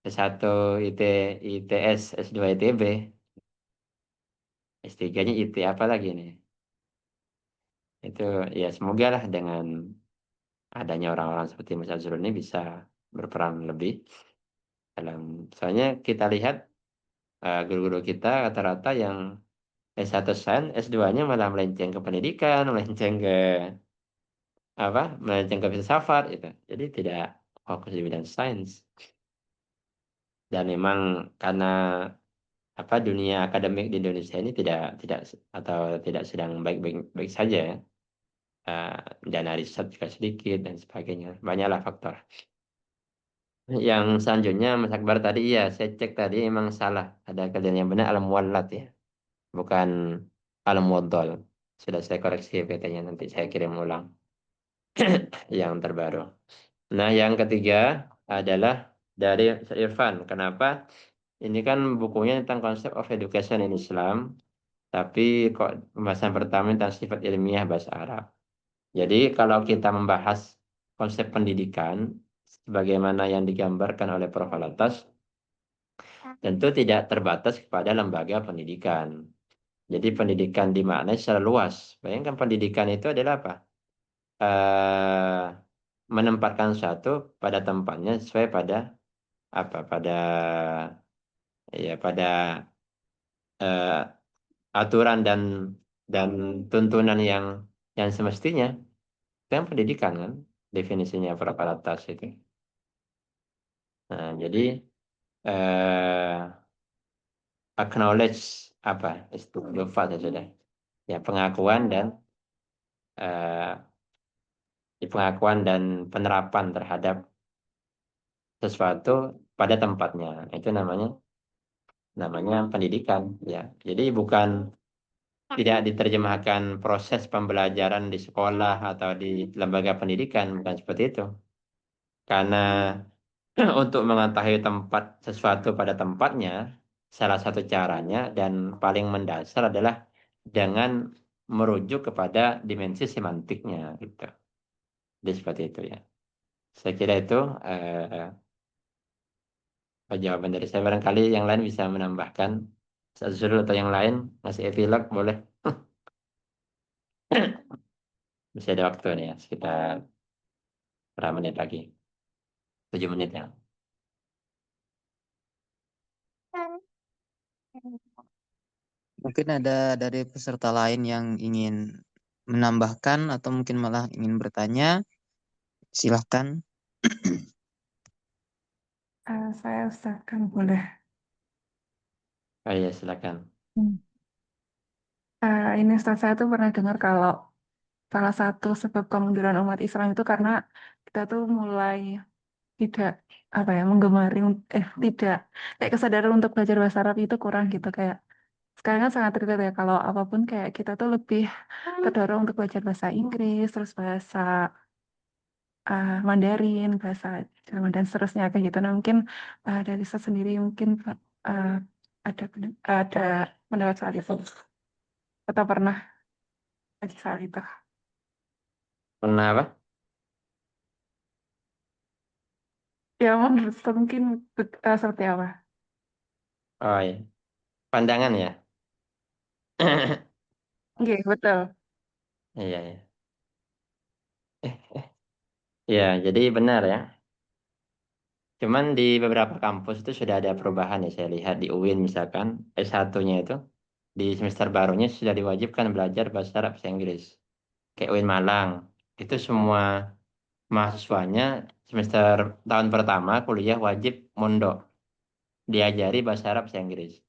S1 ITS, S2 ITB, S3-nya IT apa lagi nih? Itu ya semoga lah dengan adanya orang-orang seperti Mas Azrul ini bisa berperan lebih soalnya kita lihat guru-guru kita rata-rata yang S1 sains, S2-nya malah melenceng ke pendidikan, melenceng ke filsafat itu. Jadi tidak fokus di bidang sains. Dan memang karena dunia akademik di Indonesia ini tidak tidak atau tidak sedang baik-baik saja ya. Eh, Dana riset juga sedikit dan sebagainya. Banyaklah faktor. Yang selanjutnya Mas Akbar tadi iya saya cek tadi emang salah. Ada kalian yang benar al-muwallat ya. Bukan al-muwaddal. Sudah saya koreksi PT-nya nanti saya kirim ulang yang terbaru. Nah, yang ketiga adalah dari Irfan. Kenapa? Ini kan bukunya tentang konsep of education in Islam, tapi kok pembahasan pertama tentang sifat ilmiah bahasa Arab. Jadi kalau kita membahas konsep pendidikan, sebagaimana yang digambarkan oleh Prof. Alatas, tentu tidak terbatas kepada lembaga pendidikan. Jadi pendidikan dimaknai secara luas. Bayangkan pendidikan itu adalah apa? Eh, Menempatkan satu pada tempatnya sesuai pada pada pada eh, aturan dan tuntunan yang semestinya. Itu yang pendidikan kan definisinya atas itu. Nah, jadi acknowledge istilah sudah ya eh, pengakuan dan penerapan terhadap sesuatu pada tempatnya. Itu namanya pendidikan ya. Jadi bukan tidak diterjemahkan proses pembelajaran di sekolah atau di lembaga pendidikan, bukan seperti itu. Karena untuk mengetahui tempat sesuatu pada tempatnya, salah satu caranya dan paling mendasar adalah dengan merujuk kepada dimensi semantiknya gitu. Jadi seperti itu ya. Saya kira itu jawaban dari saya. Barangkali yang lain bisa menambahkan. Zul atau yang lain masih epilog boleh. Masih ada waktu nih ya, sekitar berapa menit lagi? 7 menit ya. Mungkin ada dari peserta lain yang ingin menambahkan atau mungkin malah ingin bertanya. Silahkan. Saya usahakan boleh. Oh iya, silakan. Ini Ustaz, saya tuh pernah dengar kalau salah satu sebab kemunduran umat Islam itu karena kita tuh mulai tidak menggemari tidak kayak kesadaran untuk belajar bahasa Arab itu kurang gitu kayak sekarang kan sangat relate ya kalau apapun kayak kita tuh lebih terdorong untuk belajar bahasa Inggris terus bahasa Mandarin bahasa Jerman dan seterusnya kayak gitu. Nah mungkin dari saya sendiri mungkin uh, ada pendapat soal itu atau pernah baca soal itu. Pernah apa? Ya menurut saya mungkin seperti apa? Oh iya, pandangan ya. Oke, betul. Iya, iya. Ya, jadi benar ya. Cuman di beberapa kampus itu sudah ada perubahan ya, saya lihat di UIN misalkan S1-nya itu di semester barunya sudah diwajibkan belajar bahasa Arab bahasa Inggris. Kayak UIN Malang, itu semua mahasiswanya semester tahun pertama kuliah wajib mondok, diajari bahasa Arab bahasa Inggris.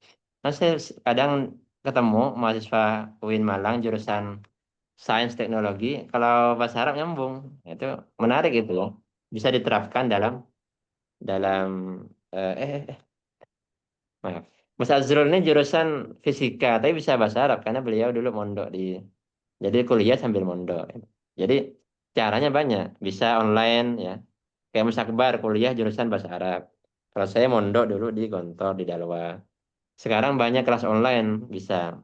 Nah, saya kadang ketemu mahasiswa UIN Malang jurusan Sains Teknologi, kalau bahasa Arab nyambung, itu menarik itu loh. Bisa diterapkan dalam dalam eh eh, eh, maaf. Mas Azrul ini jurusan fisika, tapi bisa bahasa Arab karena beliau dulu mondok jadi kuliah sambil mondok. Jadi caranya banyak, bisa online ya. Kayak Mas Akbar kuliah jurusan bahasa Arab. Kalau saya mondok dulu di Gontor di Dalwa. Sekarang banyak kelas online bisa.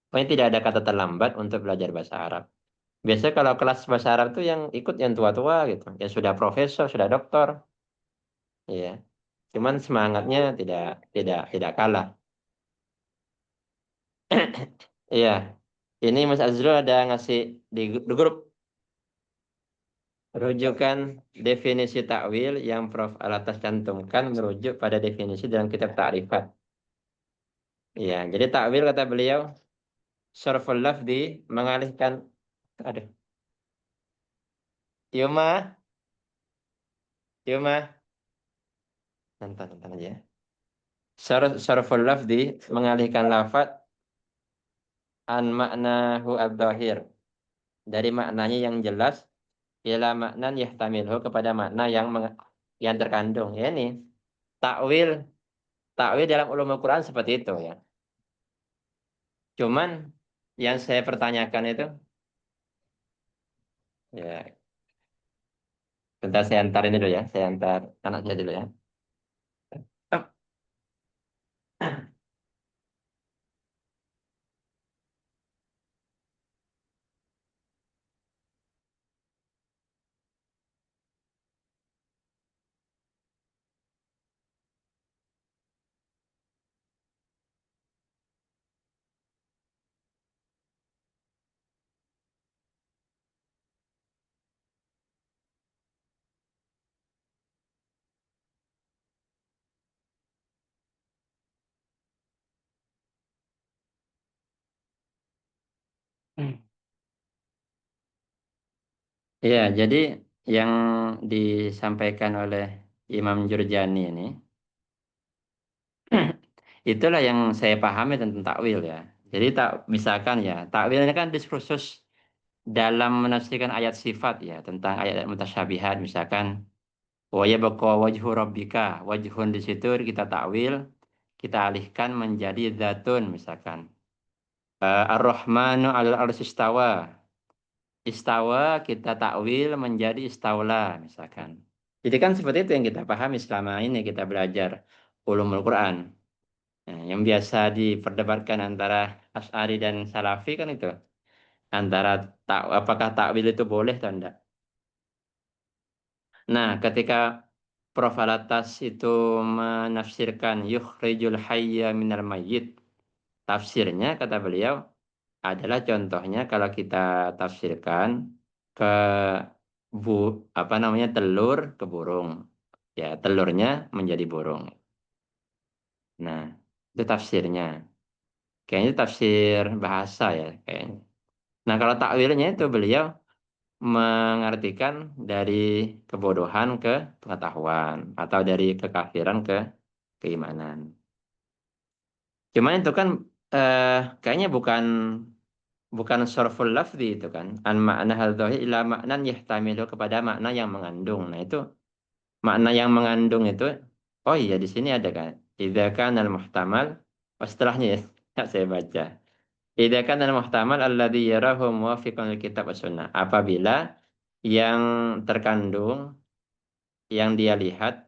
Pokoknya tidak ada kata terlambat untuk belajar bahasa Arab. Biasanya kalau kelas bahasa Arab tuh yang ikut yang tua-tua gitu, yang sudah profesor, sudah doktor, ya. Cuman semangatnya tidak kalah. Iya. Ini Mas Azrul ada ngasih di grup rujukan definisi takwil yang Prof. Alatas cantumkan merujuk pada definisi dalam kitab Ta'rifat. Iya, jadi takwil kata beliau sarful lafzi mengalihkan aduh, Yuma, Yuma, nonton aja ya. Sarful lafzi mengalihkan lafaz an maknahu ad-dhahir dari maknanya yang jelas ila maknan yahtamilhu kepada makna yang terkandung. Ya ini takwil takwil dalam ulum Al-Quran seperti itu ya. Cuman yang saya pertanyakan itu ya bentar saya antar ini dulu ya. Saya antar anak saya dulu ya. Iya, jadi yang disampaikan oleh Imam Jurjani ini itulah yang saya pahami tentang takwil ya. Jadi tak misalkan ya, takwil ini kan diskursus dalam menafsirkan ayat sifat ya, tentang ayat mutasyabihat misalkan wa yabqa wajhu rabbika, wajhun di situ kita takwil, kita alihkan menjadi dzatun misalkan. Ar-Rahmanu 'alal arsy istawa. Istawa kita takwil menjadi istaula misalkan. Jadi kan seperti itu yang kita pahami selama ini kita belajar ulumul Quran. Nah, yang biasa diperdebatkan antara Asy'ari dan Salafi kan itu. Antara apakah takwil itu boleh atau enggak. Nah, ketika Prof. Alatas itu menafsirkan yukhrijul hayya minal mayyit. Tafsirnya kata beliau adalah contohnya kalau kita tafsirkan ke bu apa namanya telur ke burung. Ya, telurnya menjadi burung. Nah, itu tafsirnya. Kayaknya itu tafsir bahasa ya kayaknya. Nah, kalau takwilnya itu beliau mengartikan dari kebodohan ke pengetahuan atau dari kekafiran ke keimanan. Cuman itu kan kayaknya bukan bukan sorful lafzi itu kan. An makna hal dhahir ila maknan yahtamilu kepada makna yang mengandung. Nah, itu makna yang mengandung itu oh iya di sini ada kan. Idza kana al muhtamal setelahnya ya saya baca. Idza kana al muhtamal alladhi yarahu muwafiqan lil kitab was sunnah. Apabila yang terkandung yang dia lihat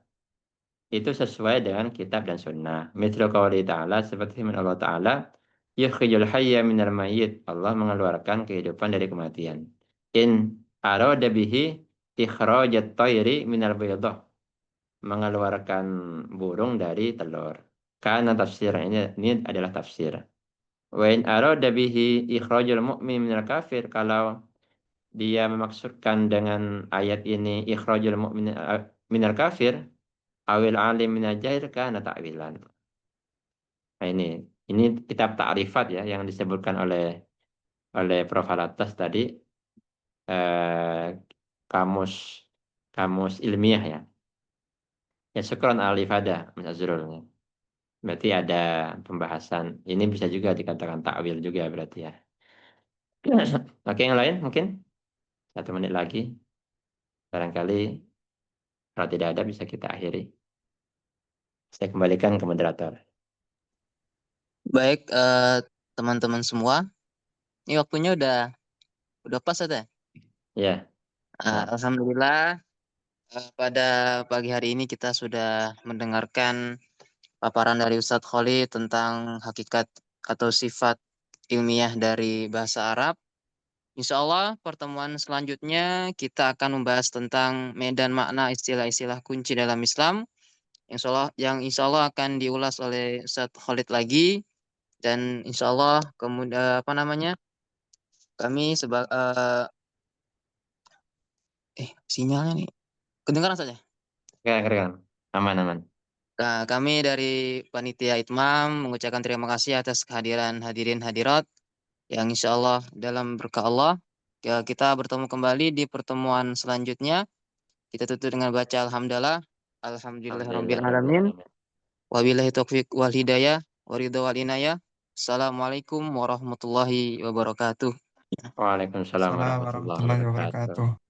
itu sesuai dengan kitab dan sunnah. Mithlu qouli ta'ala seperti firman Allah Ta'ala yukhrijul hayya minal mayyit. Allah mengeluarkan kehidupan dari kematian. In arada bihi ikhrajat tayri minal baydah. Mengeluarkan burung dari telur. Karena tafsir ini adalah tafsir. Wa in arada bihi ikhrajul mu'min minal kafir. Kalau dia memaksudkan dengan ayat ini ikhrajul mu'min minal kafir, awil alim minajair kana ta'wilan. Nah, ini kitab ta'rifat ya yang disebutkan oleh Prof. Alatas tadi, kamus kamus ilmiah ya. Ya syukran al-ifada Mas Azrul. Berarti ada pembahasan. Ini bisa juga dikatakan takwil juga berarti ya. Oke, yang lain mungkin 1 menit lagi. Barangkali kalau tidak ada bisa kita akhiri. Saya kembalikan ke moderator. Baik, teman-teman semua. Ini waktunya udah pas ya? Ya, Alhamdulillah, pada pagi hari ini kita sudah mendengarkan paparan dari Ustadz Khalid tentang hakikat atau sifat ilmiah dari bahasa Arab. Insya Allah pertemuan selanjutnya kita akan membahas tentang medan makna istilah-istilah kunci dalam Islam. Yang insya Allah akan diulas oleh Ustadz Khalid lagi, dan insya Allah kemudian kami sinyalnya nih kedengaran saja. keren. Aman. Nah, kami dari panitia Itmam mengucapkan terima kasih atas kehadiran hadirin hadirat yang insya Allah dalam berkah Allah kita bertemu kembali di pertemuan selanjutnya. Kita tutup dengan baca alhamdulillah. Alhamdulillahirabbil alamin. Wabillahi taufiq wal hidayah waridho wal inayah. Assalamualaikum warahmatullahi wabarakatuh. Waalaikumsalam Assalamualaikum warahmatullahi warahmatullahi wabarakatuh. wabarakatuh.